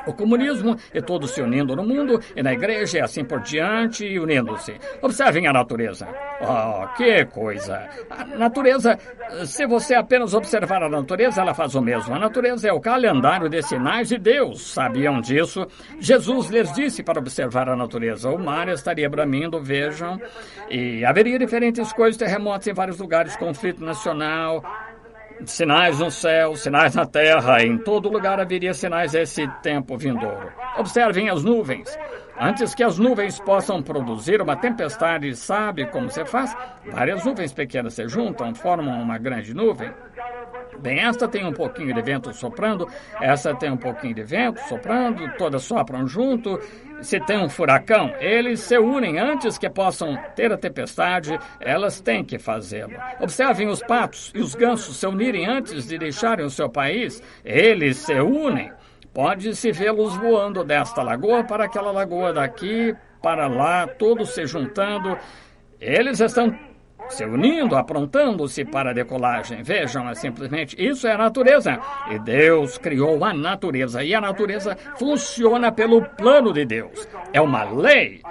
O comunismo e todos se unindo no mundo e na igreja e assim por diante, unindo-se. Observem a natureza. Oh, que coisa! A natureza, se você apenas observar a natureza, ela faz o mesmo. A natureza é o calendário de sinais de Deus. Sabiam disso? Jesus lhes disse para observar a natureza. O mar estaria bramindo, vejam, e haveria diferentes coisas, terremotos em vários lugares, conflito nacional, sinais no céu, sinais na terra, em todo lugar haveria sinais esse tempo vindouro. Observem as nuvens. Antes que as nuvens possam produzir uma tempestade, sabe como se faz? Várias nuvens pequenas se juntam, formam uma grande nuvem. Bem, esta tem um pouquinho de vento soprando, essa tem um pouquinho de vento soprando, todas sopram junto. Se tem um furacão, eles se unem antes que possam ter a tempestade, elas têm que fazê-lo. Observem os patos e os gansos se unirem antes de deixarem o seu país, eles se unem. Pode-se vê-los voando desta lagoa para aquela lagoa daqui, para lá, todos se juntando. Eles estão se unindo, aprontando-se para a decolagem. Vejam, é simplesmente, isso é a natureza. E Deus criou a natureza. E a natureza funciona pelo plano de Deus. É uma lei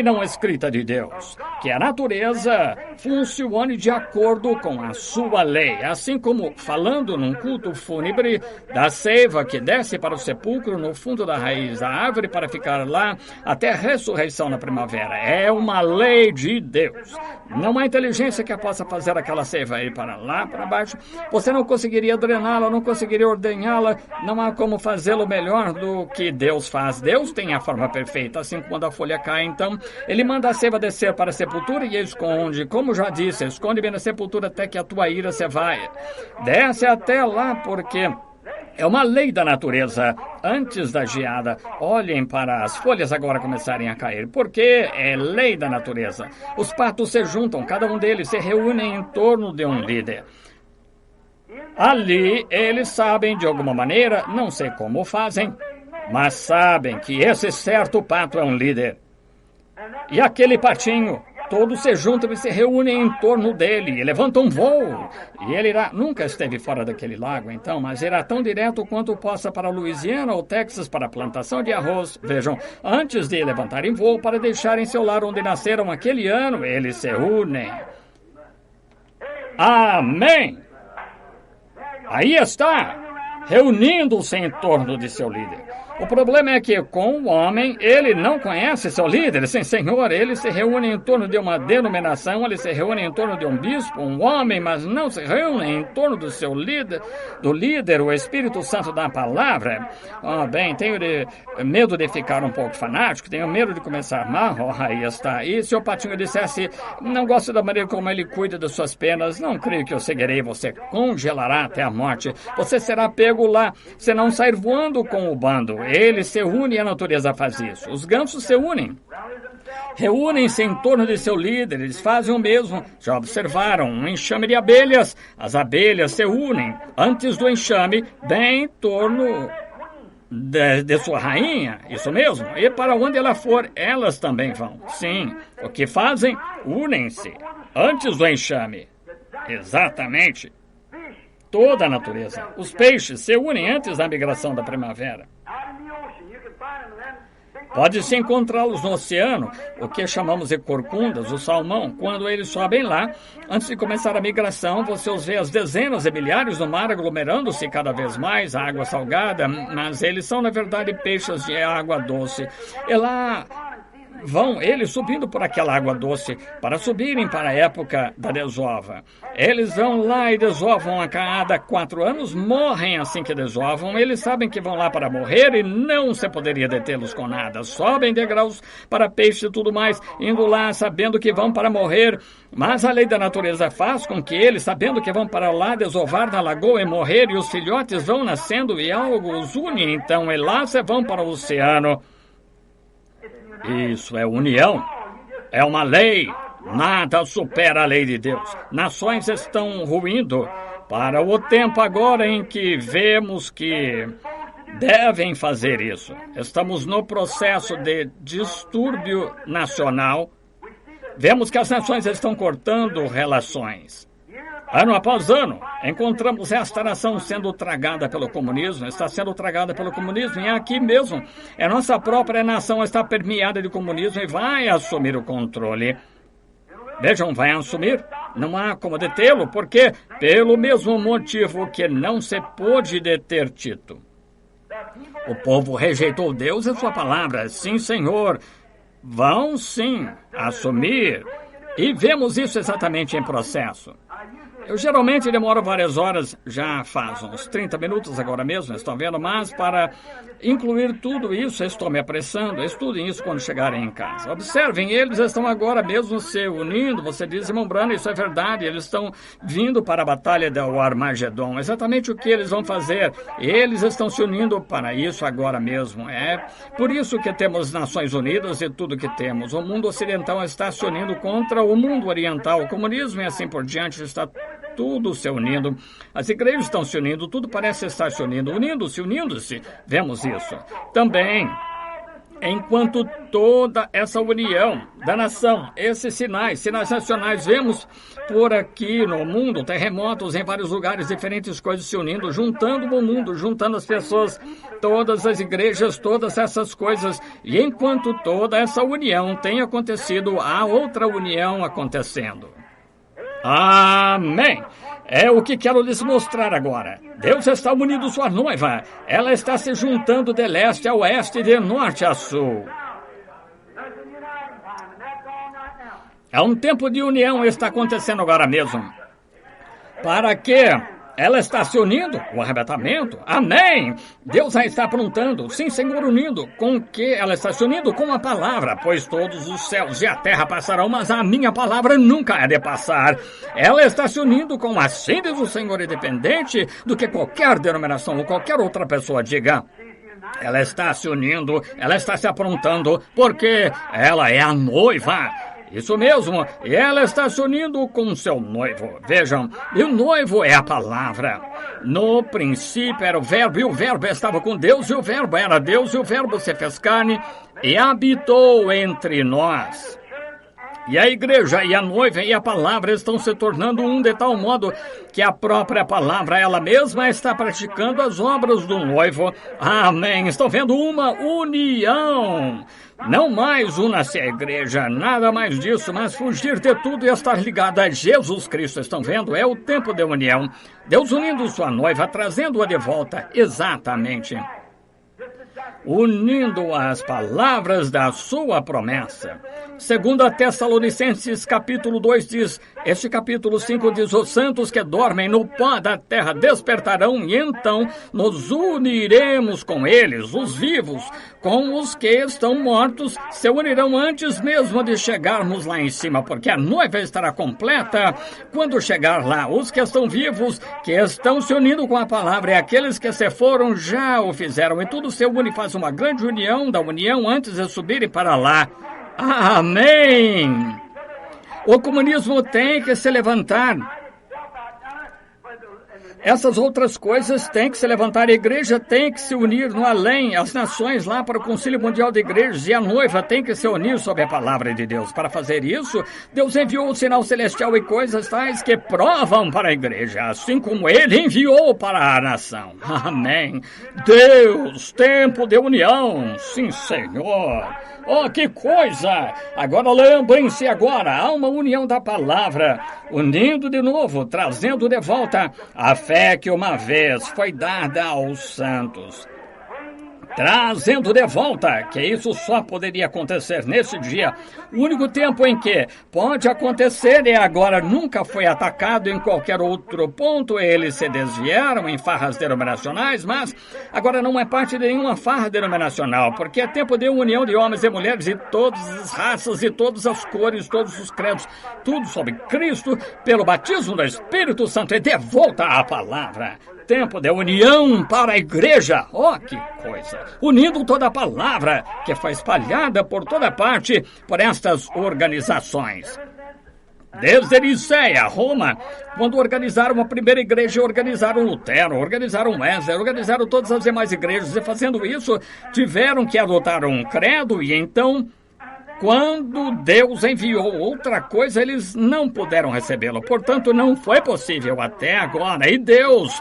não escrita de Deus. Que a natureza funcione de acordo com a sua lei. Assim como, falando num culto fúnebre, da seiva que desce para o sepulcro no fundo da raiz da árvore para ficar lá até a ressurreição na primavera. É uma lei de Deus. Não há inteligência que possa fazer aquela seiva ir para lá, para baixo. Você não conseguiria drená-la, não conseguiria ordenhá-la. Não há como fazê-lo melhor do que Deus faz. Deus tem a forma perfeita, assim quando a folha cai, então ele manda a seiva descer para a sepultura e esconde. Como já disse, esconde bem na sepultura até que a tua ira se vai. Desce até lá, porque é uma lei da natureza. Antes da geada, olhem para as folhas agora começarem a cair, porque é lei da natureza. Os patos se juntam, cada um deles se reúne em torno de um líder. Ali, eles sabem de alguma maneira, não sei como fazem, mas sabem que esse certo pato é um líder. E aquele patinho, todos se juntam e se reúnem em torno dele e levantam um voo. E ele nunca esteve fora daquele lago, então, mas irá tão direto quanto possa para a Louisiana ou Texas para a plantação de arroz. Vejam, antes de levantarem voo para deixarem seu lar onde nasceram aquele ano, eles se unem. Amém! Aí está, reunindo-se em torno de seu líder. O problema é que, com o homem, ele não conhece seu líder. Sim, senhor, ele se reúne em torno de uma denominação, ele se reúne em torno de um bispo, um homem, mas não se reúne em torno do seu líder, o Espírito Santo da palavra. Bem, tenho medo de ficar um pouco fanático, tenho medo de começar mal. Aí está. E se o patinho dissesse, não gosto da maneira como ele cuida das suas penas, não creio que eu seguirei, você congelará até a morte. Você será pego lá, se não sair voando com o bando. Eles se unem e a natureza faz isso. Os gansos se unem. Reúnem-se em torno de seu líder, eles fazem o mesmo. Já observaram um enxame de abelhas? As abelhas se unem antes do enxame, bem em torno de sua rainha, isso mesmo. E para onde ela for, elas também vão. Sim, o que fazem? Unem-se antes do enxame. Exatamente. Toda a natureza. Os peixes se unem antes da migração da primavera. Pode-se encontrá-los no oceano, o que chamamos de corcundas, o salmão. Quando eles sobem lá, antes de começar a migração, você os vê as dezenas de milhares no mar aglomerando-se cada vez mais, a água salgada, mas eles são, na verdade, peixes de água doce. E lá vão eles subindo por aquela água doce para subirem para a época da desova. Eles vão lá e desovam a cada 4 anos, morrem assim que desovam. Eles sabem que vão lá para morrer e não se poderia detê-los com nada. Sobem degraus para peixe e tudo mais, indo lá sabendo que vão para morrer. Mas a lei da natureza faz com que eles, sabendo que vão para lá desovar na lagoa e morrer, e os filhotes vão nascendo e algo os une, então e lá se vão para o oceano. Isso é união, é uma lei, nada supera a lei de Deus. Nações estão ruindo para o tempo agora em que vemos que devem fazer isso. Estamos no processo de distúrbio nacional. Vemos que as nações estão cortando relações. Ano após ano, encontramos esta nação sendo tragada pelo comunismo, está sendo tragada pelo comunismo, e aqui mesmo, a nossa própria nação está permeada de comunismo e vai assumir o controle. Vejam, vai assumir, não há como detê-lo, porque pelo mesmo motivo que não se pôde deter Tito. O povo rejeitou Deus e sua palavra, sim, Senhor, vão sim assumir, e vemos isso exatamente em processo. Eu geralmente demoro várias horas, já faz uns 30 minutos agora mesmo, estão vendo? Mas para incluir tudo isso, estou me apressando. Estudem isso quando chegarem em casa. Observem, eles estão agora mesmo se unindo. Você diz, irmão Branham, isso é verdade. Eles estão vindo para a batalha do Armagedon. Exatamente o que eles vão fazer. Eles estão se unindo para isso agora mesmo. É por isso que temos Nações Unidas e tudo que temos. O mundo ocidental está se unindo contra o mundo oriental. O comunismo e assim por diante está tudo se unindo, as igrejas estão se unindo, tudo parece estar se unindo, unindo-se, vemos isso. Também, enquanto toda essa união da nação, esses sinais nacionais, vemos por aqui no mundo, terremotos em vários lugares, diferentes coisas se unindo, juntando o mundo, juntando as pessoas, todas as igrejas, todas essas coisas, e enquanto toda essa união tem acontecido, há outra união acontecendo. Amém! É o que quero lhes mostrar agora. Deus está unindo sua noiva. Ela está se juntando de leste a oeste, de norte a sul. É um tempo de união, está acontecendo agora mesmo. Para quê? Ela está se unindo, o arrebatamento. Amém! Deus a está aprontando. Sim, Senhor, unindo. Com que ela está se unindo? Com a palavra. Pois todos os céus e a terra passarão, mas a minha palavra nunca há de passar. Ela está se unindo com assim diz o Senhor, independente do que qualquer denominação ou qualquer outra pessoa diga. Ela está se unindo, ela está se aprontando, porque ela é a noiva. Isso mesmo, e ela está se unindo com seu noivo. Vejam, e o noivo é a palavra. No princípio era o verbo, e o verbo estava com Deus, e o verbo era Deus, e o verbo se fez carne e habitou entre nós. E a igreja e a noiva e a palavra estão se tornando um de tal modo que a própria palavra, ela mesma, está praticando as obras do noivo. Amém. Estão vendo uma união. Não mais una-se a igreja, nada mais disso, mas fugir de tudo e estar ligado a Jesus Cristo. Estão vendo? É o tempo de união. Deus unindo sua noiva, trazendo-a de volta. Exatamente. Unindo as palavras da sua promessa. Segundo a Tessalonicenses, capítulo 2 diz, este capítulo 5 diz, os santos que dormem no pó da terra despertarão e então nos uniremos com eles, os vivos, com os que estão mortos, se unirão antes mesmo de chegarmos lá em cima, porque a noiva estará completa quando chegar lá. Os que estão vivos, que estão se unindo com a palavra, e aqueles que se foram já o fizeram, e tudo se une, faz uma grande união da união antes de subirem para lá. Amém! O comunismo tem que se levantar. Essas outras coisas têm que se levantar, a igreja tem que se unir no além, as nações lá para o Concílio Mundial de Igrejas, e a noiva tem que se unir sob a palavra de Deus. Para fazer isso, Deus enviou o sinal celestial e coisas tais que provam para a igreja, assim como ele enviou para a nação. Amém. Deus, tempo de união. Sim, Senhor. Oh, que coisa! Agora lembrem-se agora, há uma união da palavra, unindo de novo, trazendo de volta a fé que uma vez foi dada aos santos. Trazendo de volta, que isso só poderia acontecer nesse dia. O único tempo em que pode acontecer é agora, nunca foi atacado em qualquer outro ponto. Eles se desviaram em farras denominacionais, mas agora não é parte de nenhuma farra denominacional, porque é tempo de união de homens e mulheres de todas as raças e todas as cores, todos os credos, tudo sobre Cristo, pelo batismo do Espírito Santo e de volta à palavra. Tempo de união para a igreja. Oh, que coisa! Unindo toda a palavra que foi espalhada por toda parte por estas organizações. Desde Nicéia, Roma, quando organizaram a primeira igreja, organizaram Lutero, organizaram Wesley, organizaram todas as demais igrejas, e fazendo isso, tiveram que adotar um credo, e então, quando Deus enviou outra coisa, eles não puderam recebê-lo. Portanto, não foi possível até agora. E Deus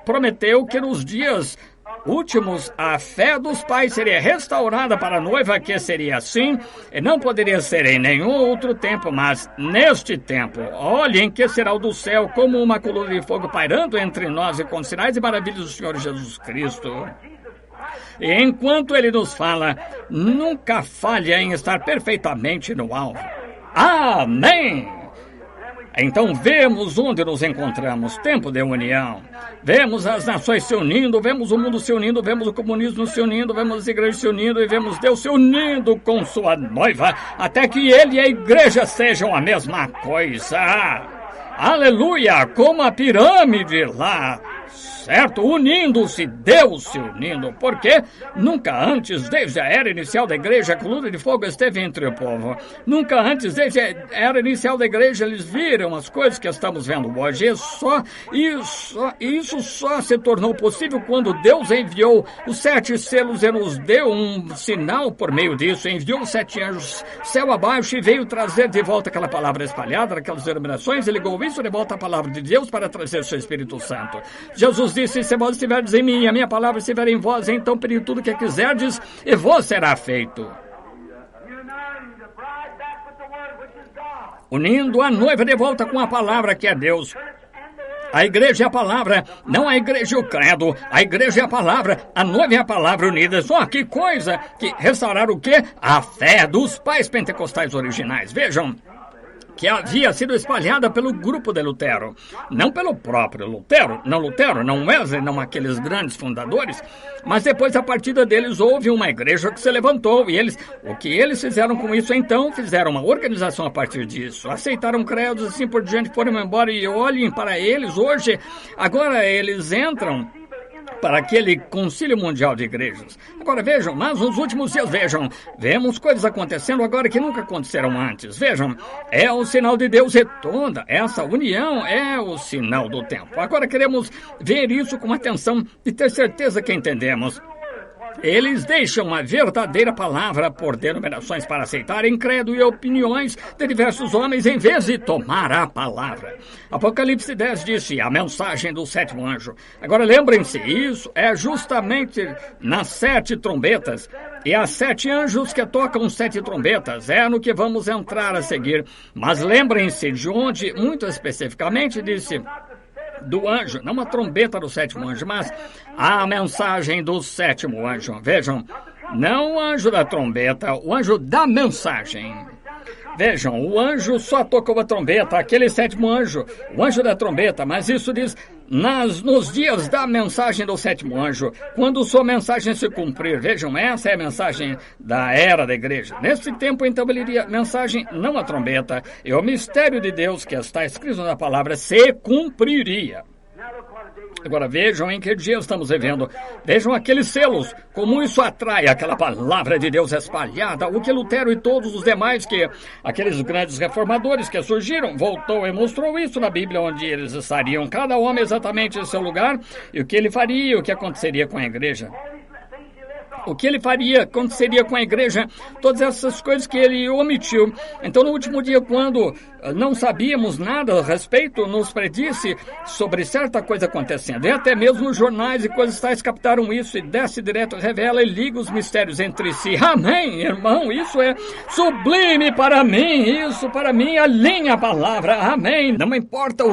prometeu que nos dias últimos a fé dos pais seria restaurada para a noiva, que seria assim, e não poderia ser em nenhum outro tempo, mas neste tempo. Olhem que será o do céu como uma coluna de fogo pairando entre nós e com sinais e maravilhas do Senhor Jesus Cristo. E enquanto ele nos fala, nunca falhe em estar perfeitamente no alvo. Amém! Então vemos onde nos encontramos, tempo de união. Vemos as nações se unindo, vemos o mundo se unindo, vemos o comunismo se unindo, vemos as igrejas se unindo e vemos Deus se unindo com sua noiva, até que ele e a igreja sejam a mesma coisa. Aleluia! Como a pirâmide lá. Certo? Unindo-se, Deus se unindo, porque nunca antes, desde a era inicial da igreja, a coluna de fogo esteve entre o povo. Nunca antes, desde a era inicial da igreja, eles viram as coisas que estamos vendo hoje. Isso só se tornou possível quando Deus enviou os 7 selos e nos deu um sinal por meio disso. Enviou os 7 anjos céu abaixo e veio trazer de volta aquela palavra espalhada, aquelas denominações, e ligou isso de volta à palavra de Deus para trazer o seu Espírito Santo. Jesus disse, se vós estiverdes em mim, a minha palavra estiver em vós, então pedi tudo o que quiserdes, e vos será feito. Unindo a noiva de volta com a palavra que é Deus. A igreja é a palavra, não a igreja é o credo. A igreja é a palavra, a noiva é a palavra unida. Só que coisa, que restaurar o quê? A fé dos pais pentecostais originais. Vejam, que havia sido espalhada pelo grupo de Lutero, não pelo próprio Lutero, não Wesley, não aqueles grandes fundadores, mas depois da partida deles houve uma igreja que se levantou, e o que eles fizeram com isso então? Fizeram uma organização a partir disso, aceitaram credos assim por diante, foram embora, e olhem para eles hoje, agora eles entram para aquele Concílio Mundial de Igrejas. Agora vejam, mas nos últimos dias, vemos coisas acontecendo agora que nunca aconteceram antes. Vejam, é o sinal de Deus e toda essa união é o sinal do tempo. Agora queremos ver isso com atenção e ter certeza que entendemos. Eles deixam a verdadeira palavra por denominações para aceitarem credo e opiniões de diversos homens em vez de tomar a palavra. Apocalipse 10 disse a mensagem do 7º anjo. Agora lembrem-se, isso é justamente nas 7 trombetas. E há 7 anjos que tocam 7 trombetas. É no que vamos entrar a seguir. Mas lembrem-se de onde, muito especificamente, disse do anjo, não a trombeta do 7º anjo, mas a mensagem do 7º anjo. Vejam, não o anjo da trombeta, o anjo da mensagem. Vejam, o anjo só tocou a trombeta, aquele 7º anjo, o anjo da trombeta, mas isso diz nos dias da mensagem do 7º anjo, quando sua mensagem se cumprir. Vejam, essa é a mensagem da era da igreja. Nesse tempo, então, ele diria, mensagem, não a trombeta, e o mistério de Deus que está escrito na palavra se cumpriria. Agora vejam em que dia estamos vivendo. Vejam aqueles selos, como isso atrai aquela palavra de Deus espalhada. O que Lutero e todos os demais, aqueles grandes reformadores que surgiram, voltou e mostrou isso na Bíblia, onde eles estariam, cada homem exatamente em seu lugar, e o que ele faria, o que aconteceria com a igreja. O que ele faria, aconteceria com a igreja, todas essas coisas que ele omitiu. Então, no último dia, quando não sabíamos nada a respeito, nos predisse sobre certa coisa acontecendo. E até mesmo os jornais e coisas tais captaram isso e desce direto, revela e liga os mistérios entre si. Amém, irmão, isso é sublime para mim, isso para mim alinha a palavra. Amém. Não me importa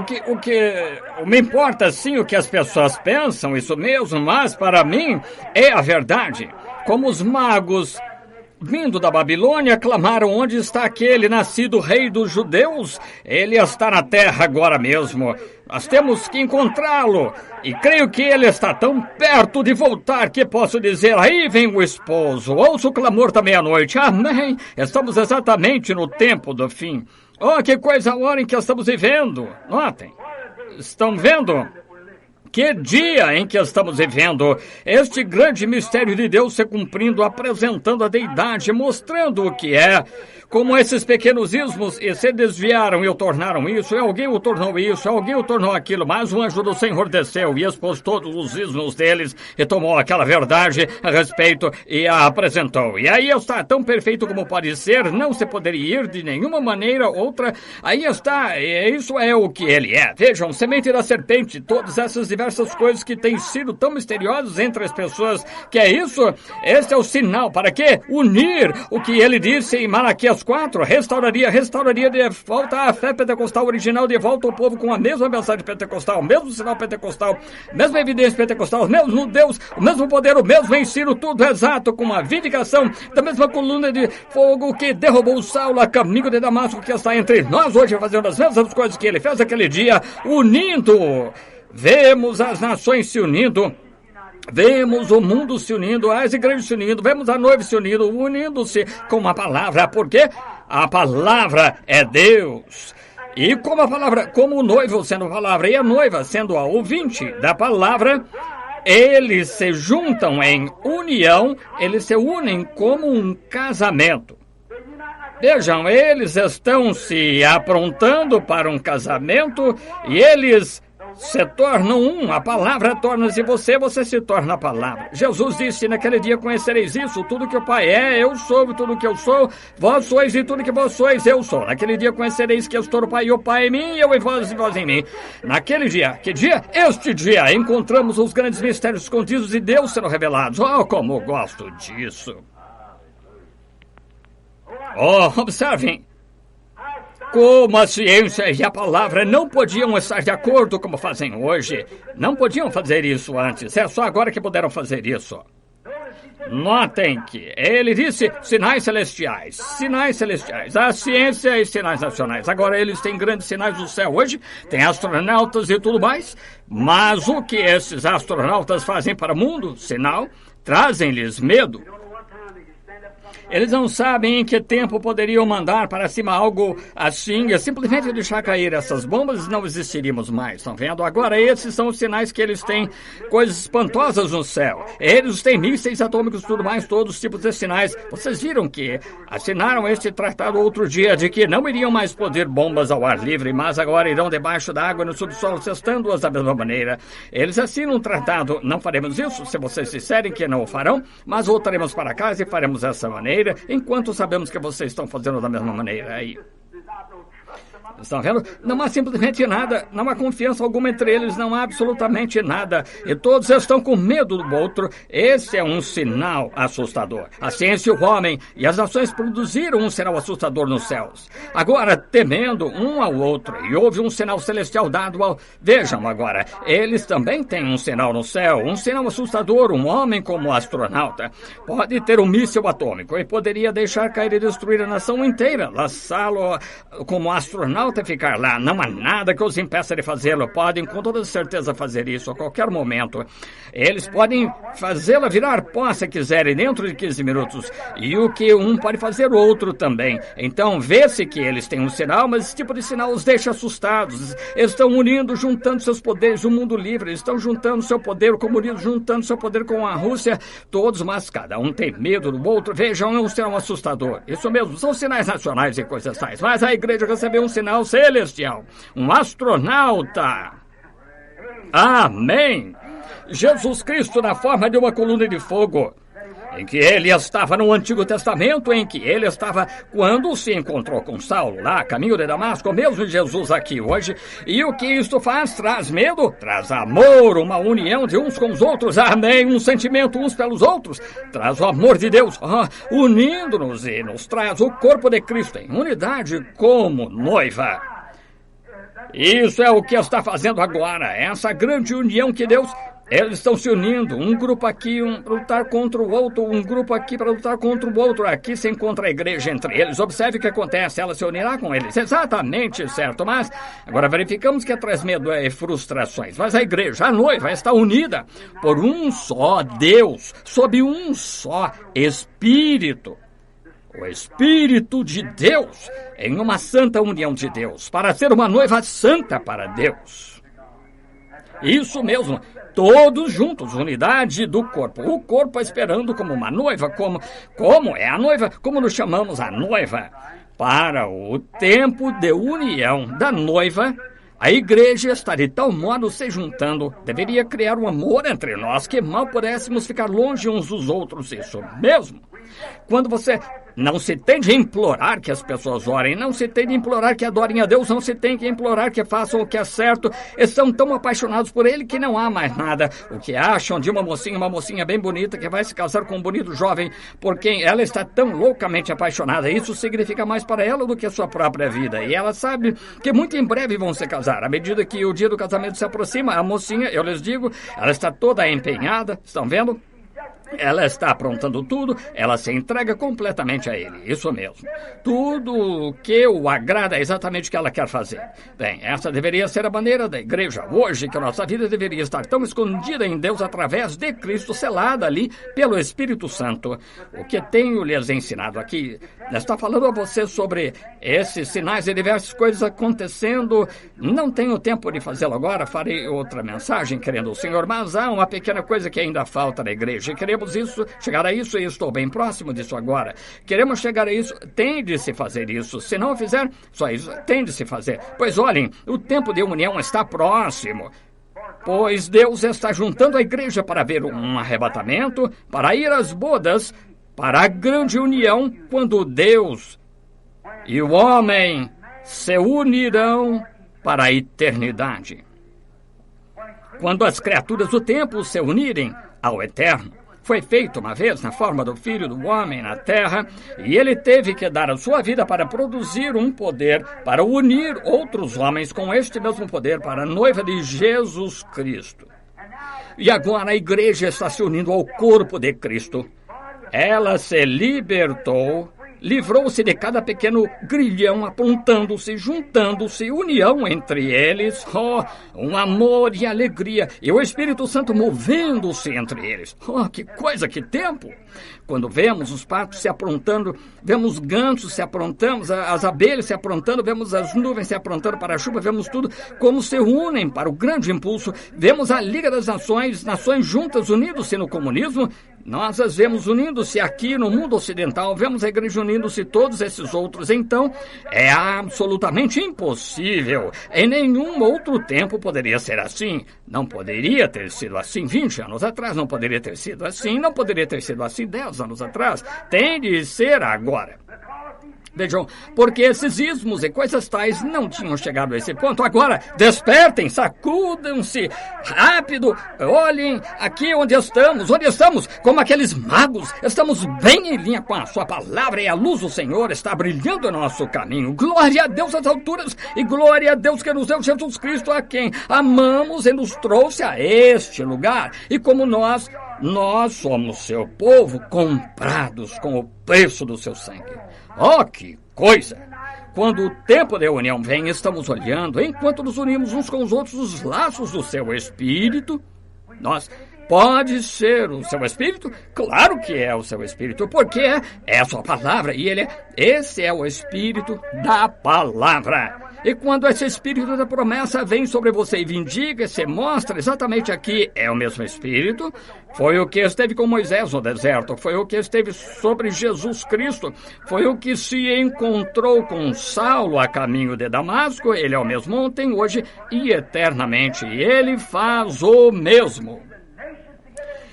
me importa sim o que as pessoas pensam, isso mesmo, mas para mim é a verdade. Como os magos, vindo da Babilônia, clamaram: onde está aquele nascido rei dos judeus? Ele está na terra agora mesmo. Nós temos que encontrá-lo. E creio que ele está tão perto de voltar que posso dizer: aí vem o esposo. Ouço o clamor da meia-noite. Amém. Estamos exatamente no tempo do fim. Oh, que coisa a hora em que estamos vivendo. Notem. Estão vendo? Que dia em que estamos vivendo, este grande mistério de Deus se cumprindo, apresentando a deidade, mostrando o que é, como esses pequenos ismos se desviaram e o tornaram isso, e alguém o tornou isso, alguém o tornou aquilo, mas o anjo do Senhor desceu e expôs todos os ismos deles e tomou aquela verdade a respeito e a apresentou. E aí está, tão perfeito como pode ser, não se poderia ir de nenhuma maneira outra, aí está, isso é o que ele é. Vejam, semente da serpente, todas essas diversas coisas que têm sido tão misteriosas entre as pessoas, que é isso, este é o sinal, para quê? Unir o que ele disse em Malaquias 4, restauraria de volta a fé pentecostal original, de volta ao povo com a mesma mensagem pentecostal, o mesmo sinal pentecostal, mesma evidência pentecostal, o mesmo Deus, o mesmo poder, o mesmo ensino, tudo exato, com a vindicação da mesma coluna de fogo que derrubou Saulo a caminho de Damasco, que está entre nós hoje, fazendo as mesmas coisas que ele fez aquele dia, unindo. Vemos as nações se unindo, vemos o mundo se unindo, as igrejas se unindo, vemos a noiva se unindo, unindo-se com a palavra, porque a palavra é Deus. E como a palavra, como o noivo sendo a palavra e a noiva sendo a ouvinte da palavra, eles se juntam em união, eles se unem como um casamento. Vejam, eles estão se aprontando para um casamento e eles se tornam um, a palavra torna-se você se torna a palavra. Jesus disse: naquele dia conhecereis isso, tudo que o Pai é, eu sou, e tudo que eu sou, vós sois, e tudo que vós sois, eu sou. Naquele dia conhecereis que eu estou no Pai, e o Pai em mim, e eu em vós, e vós em mim. Naquele dia, que dia? Este dia, encontramos os grandes mistérios escondidos de Deus sendo revelados. Oh, como eu gosto disso. Oh, observem. Como a ciência e a palavra não podiam estar de acordo como fazem hoje. Não podiam fazer isso antes. É só agora que puderam fazer isso. Notem que ele disse sinais celestiais. Sinais celestiais. A ciência e sinais nacionais. Agora eles têm grandes sinais do céu hoje. Tem astronautas e tudo mais. Mas o que esses astronautas fazem para o mundo? Sinal. Trazem-lhes medo. Eles não sabem em que tempo poderiam mandar para cima algo assim, e simplesmente deixar cair essas bombas e não existiríamos mais. Estão vendo? Agora esses são os sinais que eles têm, coisas espantosas no céu. Eles têm mísseis atômicos e tudo mais, todos os tipos de sinais. Vocês viram que assinaram este tratado outro dia de que não iriam mais poder bombas ao ar livre, mas agora irão debaixo da água no subsolo, testando-as da mesma maneira. Eles assinam um tratado. Não faremos isso se vocês disserem que não o farão, mas voltaremos para casa e faremos dessa maneira, enquanto sabemos que vocês estão fazendo da mesma maneira aí. Estão vendo? Não há simplesmente nada, não há confiança alguma entre eles, não há absolutamente nada. E todos estão com medo do outro. Esse é um sinal assustador. A ciência e o homem e as nações produziram um sinal assustador nos céus. Agora, temendo um ao outro, e houve um sinal celestial dado ao... Vejam agora, eles também têm um sinal no céu, um sinal assustador. Um homem como astronauta pode ter um míssil atômico e poderia deixar cair e destruir a nação inteira, lançá-lo como astronauta falta é ficar lá. Não há nada que os impeça de fazê-lo. Podem com toda certeza fazer isso a qualquer momento. Eles podem fazê-la virar pó se quiserem dentro de 15 minutos. E o que um pode fazer, o outro também. Então vê-se que eles têm um sinal, mas esse tipo de sinal os deixa assustados. Eles estão unindo, juntando seus poderes, o mundo livre. Eles estão juntando seu poder, o comunismo juntando seu poder com a Rússia. Todos, mas cada um tem medo do outro. Vejam, é um sinal assustador. Isso mesmo, são sinais nacionais e coisas tais. Mas a igreja recebeu um sinal celestial. Um astronauta. Amém. Jesus Cristo na forma de uma coluna de fogo. Em que ele estava no Antigo Testamento, em que ele estava quando se encontrou com Saulo, lá, caminho de Damasco, mesmo Jesus aqui hoje. E o que isto faz? Traz medo, traz amor, uma união de uns com os outros, amém, um sentimento uns pelos outros. Traz o amor de Deus, unindo-nos e nos traz o corpo de Cristo em unidade como noiva. Isso é o que está fazendo agora, essa grande união que Deus... Eles estão se unindo, um grupo aqui para lutar contra o outro, um grupo aqui para lutar contra o outro. Aqui se encontra a igreja entre eles. Observe o que acontece, ela se unirá com eles. Exatamente, certo. Mas agora verificamos que traz medo e frustrações. Mas a igreja, a noiva, está unida por um só Deus, sob um só Espírito. O Espírito de Deus, em uma santa união de Deus, para ser uma noiva santa para Deus. Isso mesmo. Todos juntos, unidade do corpo. O corpo esperando como uma noiva, como é a noiva, como nos chamamos a noiva. Para o tempo de união da noiva, a igreja está de tal modo se juntando, deveria criar um amor entre nós que mal pudéssemos ficar longe uns dos outros, isso mesmo. Quando você não se tem de implorar que as pessoas orem, não se tem de implorar que adorem a Deus, não se tem que implorar que façam o que é certo. Estão tão apaixonados por Ele que não há mais nada. O que acham de uma mocinha bem bonita que vai se casar com um bonito jovem por quem ela está tão loucamente apaixonada. Isso significa mais para ela do que a sua própria vida. E ela sabe que muito em breve vão se casar. À medida que o dia do casamento se aproxima, a mocinha, eu lhes digo, ela está toda empenhada. Estão vendo? Ela está aprontando tudo, ela se entrega completamente a ele, isso mesmo. Tudo que o agrada é exatamente o que ela quer fazer. Bem, essa deveria ser a maneira da igreja hoje, que a nossa vida deveria estar tão escondida em Deus através de Cristo, selada ali pelo Espírito Santo. O que tenho lhes ensinado aqui, está falando a você sobre esses sinais e diversas coisas acontecendo. Não tenho tempo de fazê-lo agora, farei outra mensagem, querendo o Senhor, mas há uma pequena coisa que ainda falta na igreja. Queremos chegar a isso e estou bem próximo disso agora. Queremos chegar a isso, tem de se fazer isso. Se não fizer, só isso tem de se fazer. Pois olhem, o tempo de união está próximo. Pois Deus está juntando a igreja para ver um arrebatamento, para ir às bodas, para a grande união, quando Deus e o homem se unirão para a eternidade. Quando as criaturas do tempo se unirem ao eterno. Foi feito uma vez na forma do Filho do Homem na terra, e ele teve que dar a sua vida para produzir um poder, para unir outros homens com este mesmo poder para a noiva de Jesus Cristo. E agora a igreja está se unindo ao corpo de Cristo. Ela se libertou, livrou-se de cada pequeno grilhão, apontando-se, juntando-se, união entre eles, um amor e alegria, e o Espírito Santo movendo-se entre eles. Que coisa, que tempo! Quando vemos os patos se aprontando, vemos gansos se aprontando, as abelhas se aprontando, vemos as nuvens se aprontando para a chuva, vemos tudo como se unem para o grande impulso, vemos a Liga das Nações juntas, unidos-se no comunismo. Nós as vemos unindo-se aqui no mundo ocidental, vemos a igreja unindo-se todos esses outros. Então, é absolutamente impossível. Em nenhum outro tempo poderia ser assim. Não poderia ter sido assim 20 anos atrás, não poderia ter sido assim, não poderia ter sido assim 10 anos atrás. Tem de ser agora. Vejam, porque esses ismos e coisas tais não tinham chegado a esse ponto. Agora, despertem, sacudam-se, rápido, olhem aqui onde estamos, como aqueles magos. Estamos bem em linha com a sua palavra e a luz do Senhor está brilhando no nosso caminho. Glória a Deus às alturas e glória a Deus que nos deu Jesus Cristo, a quem amamos e nos trouxe a este lugar. E como nós somos seu povo, comprados com o preço do seu sangue. Que coisa! quando o tempo da união vem, estamos olhando, enquanto nos unimos uns com os outros, os laços do seu Espírito. Pode ser o seu Espírito? Claro que é o seu Espírito, porque é a sua palavra, e esse é o Espírito da palavra. E quando esse Espírito da promessa vem sobre você e vindica e se mostra exatamente aqui, é o mesmo Espírito. Foi o que esteve com Moisés no deserto, foi o que esteve sobre Jesus Cristo, foi o que se encontrou com Saulo a caminho de Damasco. Ele é o mesmo ontem, hoje e eternamente, e ele faz o mesmo.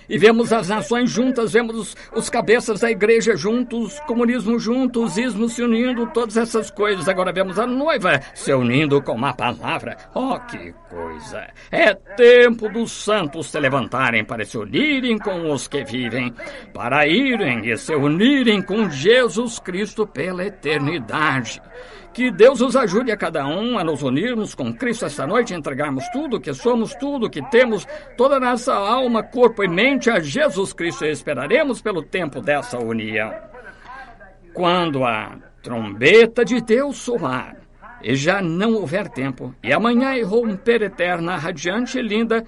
E vemos as nações juntas, vemos os cabeças da igreja juntos, comunismo juntos, ismo se unindo, todas essas coisas. Agora vemos a noiva se unindo com a palavra. Oh, que coisa! É tempo dos santos se levantarem para se unirem com os que vivem, para irem e se unirem com Jesus Cristo pela eternidade. Que Deus nos ajude a cada um a nos unirmos com Cristo esta noite, entregarmos tudo que somos, tudo que temos, toda a nossa alma, corpo e mente a Jesus Cristo, e esperaremos pelo tempo dessa união. Quando a trombeta de Deus soar e já não houver tempo, e amanhã romper eterna, radiante e linda,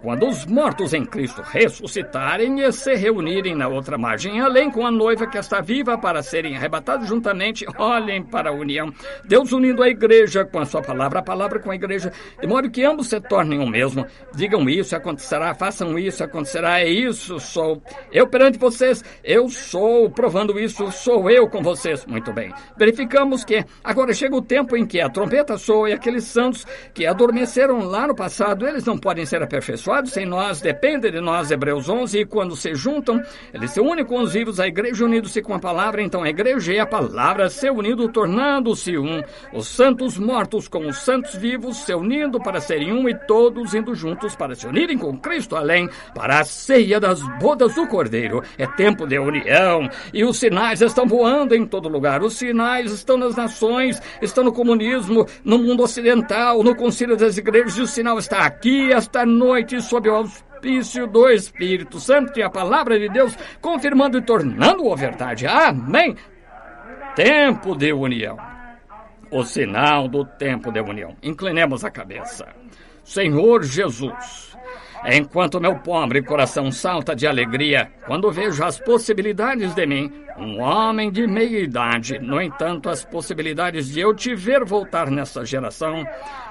quando os mortos em Cristo ressuscitarem e se reunirem na outra margem, além com a noiva que está viva para serem arrebatados juntamente, olhem para a união. Deus unindo a igreja com a sua palavra, a palavra com a igreja, de modo que ambos se tornem o mesmo. Digam isso, acontecerá, façam isso, acontecerá, é isso, sou eu perante vocês, eu sou, provando isso, sou eu com vocês. Muito bem. Verificamos que agora chega o tempo em que a trombeta soa e aqueles santos que adormeceram lá no passado, eles não podem ser aperfeiçoados sem nós, depende de nós, Hebreus 11, e quando se juntam, eles se unem com os vivos, a igreja unindo-se com a palavra, então a igreja e a palavra se unindo, tornando-se um, os santos mortos com os santos vivos, se unindo para serem um, e todos indo juntos para se unirem com Cristo além, para a ceia das bodas do Cordeiro. É tempo de união, e os sinais estão voando em todo lugar, os sinais estão nas nações, estão no comunismo, no mundo ocidental, no concílio das igrejas, e o sinal está aqui esta noite, sob o auspício do Espírito Santo e a palavra de Deus, confirmando e tornando-o verdade. Amém. Tempo de união. O sinal do tempo de união. Inclinemos a cabeça. Senhor Jesus, enquanto meu pobre coração salta de alegria quando vejo as possibilidades de mim, um homem de meia idade, no entanto, as possibilidades de eu te ver voltar nessa geração,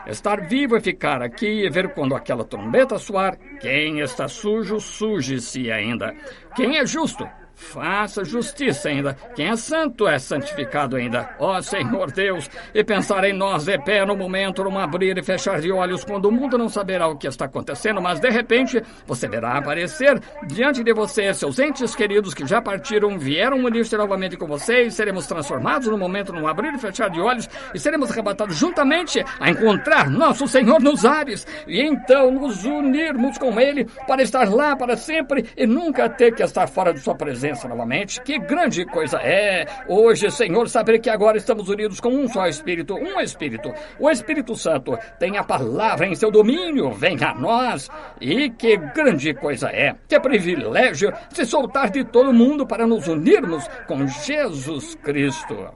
estar vivo e ficar aqui e ver quando aquela trombeta soar, quem está sujo, suje-se ainda. Quem é justo, faça justiça ainda. Quem é santo é santificado ainda. Ó Senhor Deus, e pensar em nós de pé no momento, num abrir e fechar de olhos, quando o mundo não saberá o que está acontecendo, mas de repente você verá aparecer diante de você seus entes queridos que já partiram, vieram unir-se novamente com você, e seremos transformados no momento, num abrir e fechar de olhos, e seremos arrebatados juntamente a encontrar nosso Senhor nos ares, e então nos unirmos com Ele para estar lá para sempre e nunca ter que estar fora de sua presença novamente. Que grande coisa é hoje, Senhor, saber que agora estamos unidos com um só Espírito, um Espírito. O Espírito Santo tem a palavra em seu domínio, vem a nós. E que grande coisa é, que privilégio se soltar de todo mundo para nos unirmos com Jesus Cristo.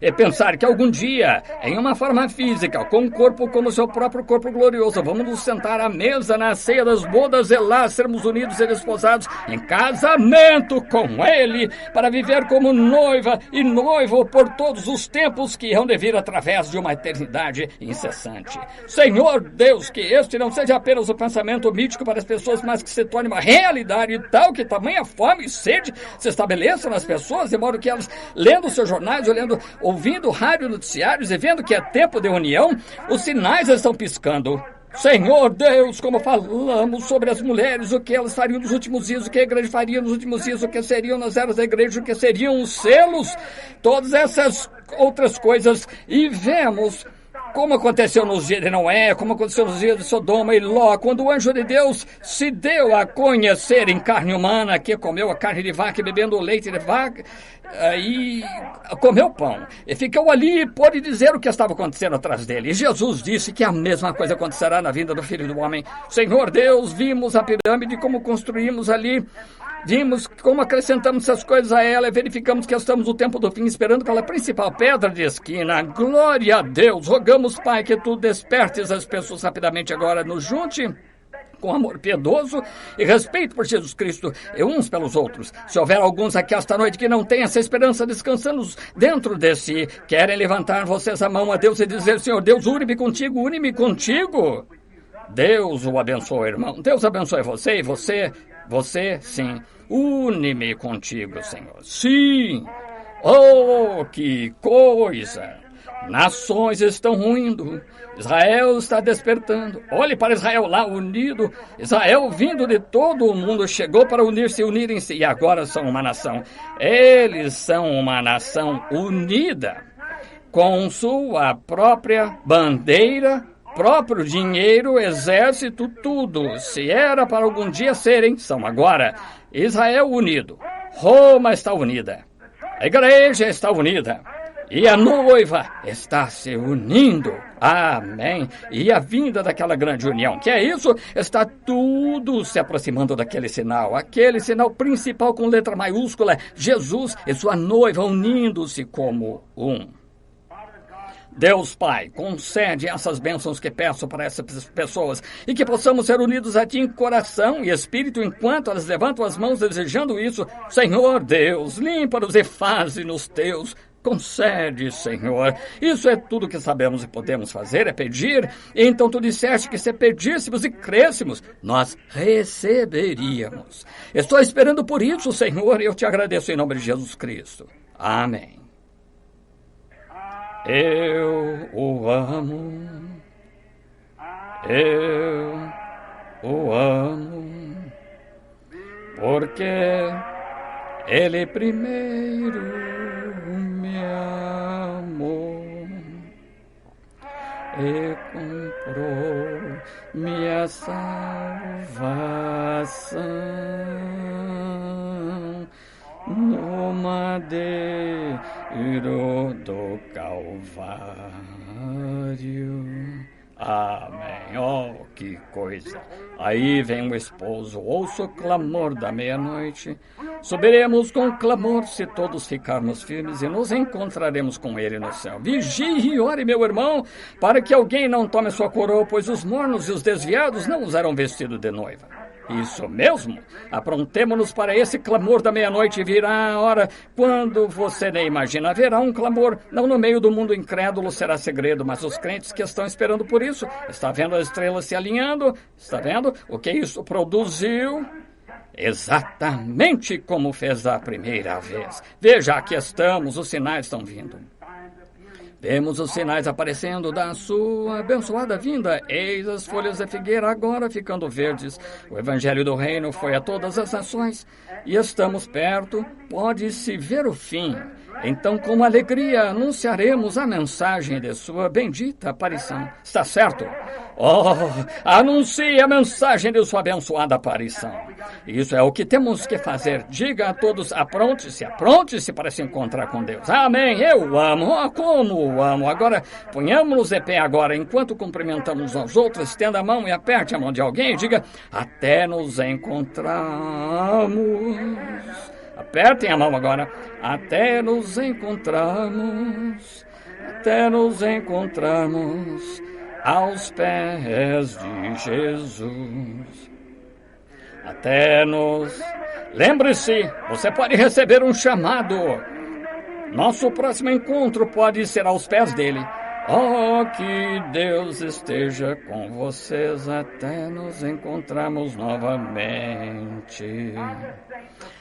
E pensar que algum dia, em uma forma física, com o corpo como seu próprio corpo glorioso, vamos nos sentar à mesa na ceia das bodas e lá sermos unidos e desposados em casamento com Ele, para viver como noiva e noivo por todos os tempos que hão de vir através de uma eternidade incessante. Senhor Deus, que este não seja apenas o pensamento mítico para as pessoas, mas que se torne uma realidade tal que tamanha fome e sede se estabeleça nas pessoas, de modo que elas, lendo seus jornais, ouvindo rádio noticiários e vendo que é tempo de união, os sinais estão piscando. Senhor Deus, como falamos sobre as mulheres, o que elas fariam nos últimos dias, o que a igreja faria nos últimos dias, o que seriam nas eras da igreja, o que seriam os selos, todas essas outras coisas, e vemos como aconteceu nos dias de Noé, como aconteceu nos dias de Sodoma e Ló, quando o anjo de Deus se deu a conhecer em carne humana, que comeu a carne de vaca, bebendo o leite de vaca, e comeu pão. E ficou ali e pôde dizer o que estava acontecendo atrás dele. E Jesus disse que a mesma coisa acontecerá na vinda do Filho do Homem. Senhor Deus, vimos a pirâmide, como construímos ali, Vimos como acrescentamos essas coisas a ela e verificamos que estamos no tempo do fim, esperando pela principal pedra de esquina. Glória a Deus! Rogamos, Pai, que tu despertes as pessoas rapidamente agora. Nos junte com amor piedoso e respeito por Jesus Cristo e uns pelos outros. Se houver alguns aqui esta noite que não têm essa esperança descansando dentro de si, querem levantar vocês a mão a Deus e dizer: Senhor Deus, une-me contigo. Deus o abençoe, irmão. Deus abençoe você e você, sim. Une-me contigo, Senhor. Sim. Oh, que coisa! Nações estão ruindo. Israel está despertando. Olhe para Israel lá unido. Israel vindo de todo o mundo chegou para unir-se e unirem-se. E agora são uma nação. Eles são uma nação unida. Com sua própria bandeira, próprio dinheiro, exército, tudo. Se era para algum dia serem, são agora. Israel unido. Roma está unida. A igreja está unida. E a noiva está se unindo. Amém. E a vinda daquela grande união. Que é isso? Está tudo se aproximando daquele sinal. Aquele sinal principal com letra maiúscula. Jesus e sua noiva unindo-se como um. Deus Pai, concede essas bênçãos que peço para essas pessoas e que possamos ser unidos a Ti em coração e espírito enquanto elas levantam as mãos desejando isso. Senhor Deus, limpa-nos e faze-nos Teus. Concede, Senhor. Isso é tudo que sabemos e podemos fazer, é pedir. E então Tu disseste que se pedíssemos e crêssemos, nós receberíamos. Estou esperando por isso, Senhor, e eu Te agradeço em nome de Jesus Cristo. Amém. Eu o amo. Eu o amo. Porque Ele primeiro me amou e comprou minha salvação no madeiro do Calvário. Amém. Oh, que coisa. Aí vem o esposo, ouço o clamor da meia-noite. Subiremos com clamor se todos ficarmos firmes e nos encontraremos com ele no céu. Vigie e ore, meu irmão, para que alguém não tome sua coroa, pois os mornos e os desviados não usarão vestido de noiva. Isso mesmo. Aprontemo-nos para esse clamor da meia-noite. Virá a hora quando você nem imagina. Haverá um clamor, não no meio do mundo incrédulo, será segredo, mas os crentes que estão esperando por isso. Está vendo as estrelas se alinhando? Está vendo o que isso produziu? Exatamente como fez a primeira vez. Veja, aqui estamos, os sinais estão vindo. Vemos os sinais aparecendo da sua abençoada vinda. Eis as folhas da figueira agora ficando verdes. O evangelho do reino foi a todas as nações. E estamos perto, pode-se ver o fim. Então, com alegria, anunciaremos a mensagem de sua bendita aparição. Está certo? Oh, anuncie a mensagem de sua abençoada aparição. Isso é o que temos que fazer. Diga a todos, apronte-se para se encontrar com Deus. Amém, eu amo, oh, como amo. Agora, ponhamos-nos de pé agora, enquanto cumprimentamos aos outros, estenda a mão e aperte a mão de alguém e diga, até nos encontrarmos. Apertem a mão agora. Até nos encontrarmos aos pés de Jesus. Lembre-se, você pode receber um chamado. Nosso próximo encontro pode ser aos pés dele. Oh, que Deus esteja com vocês até nos encontrarmos novamente.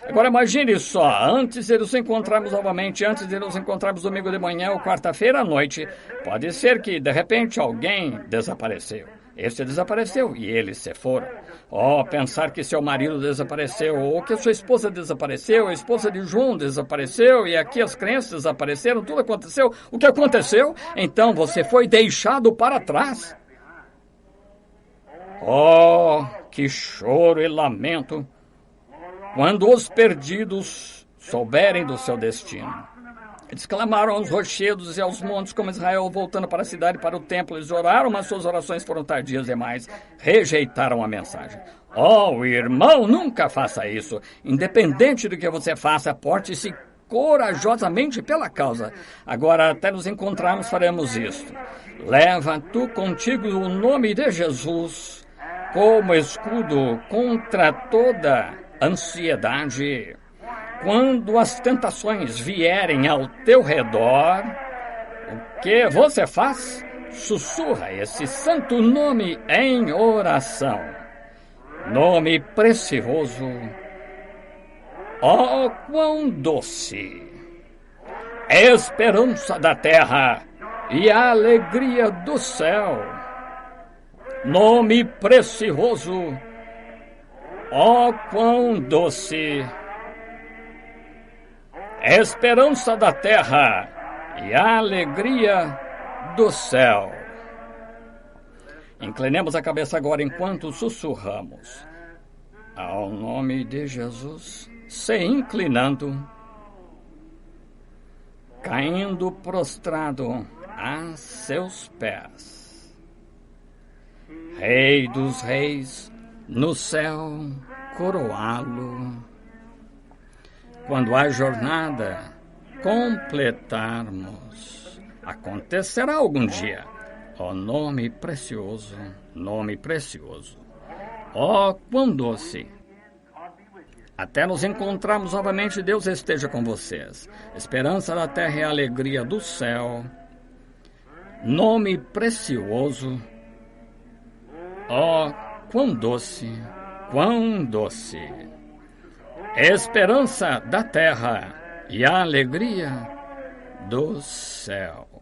Agora imagine só, antes de nos encontrarmos novamente, antes de nos encontrarmos domingo de manhã ou quarta-feira à noite, pode ser que, de repente, alguém desapareceu. Este desapareceu e eles se foram. Oh, pensar que seu marido desapareceu, ou que sua esposa desapareceu, a esposa de João desapareceu, e aqui as crianças desapareceram, tudo aconteceu. O que aconteceu? Então você foi deixado para trás. Oh, que choro e lamento quando os perdidos souberem do seu destino. Exclamaram aos rochedos e aos montes como Israel, voltando para a cidade e para o templo. Eles oraram, mas suas orações foram tardias demais. Rejeitaram a mensagem. Oh, irmão, nunca faça isso. Independente do que você faça, porte-se corajosamente pela causa. Agora, até nos encontrarmos, faremos isto. Leva tu contigo o nome de Jesus como escudo contra toda ansiedade. Quando as tentações vierem ao teu redor, o que você faz? Sussurra esse santo nome em oração. Nome precioso. Oh, quão doce! Esperança da terra e a alegria do céu. Nome precioso. Oh, quão doce! Esperança da terra e a alegria do céu. Inclinemos a cabeça agora enquanto sussurramos. Ao nome de Jesus, se inclinando, caindo prostrado a seus pés. Rei dos reis, no céu coroá-lo. Quando a jornada completarmos, acontecerá algum dia. Ó nome precioso, ó quão doce. Até nos encontrarmos novamente, Deus esteja com vocês. Esperança da terra e alegria do céu. Nome precioso, ó quão doce, quão doce. Esperança da terra e a alegria do céu.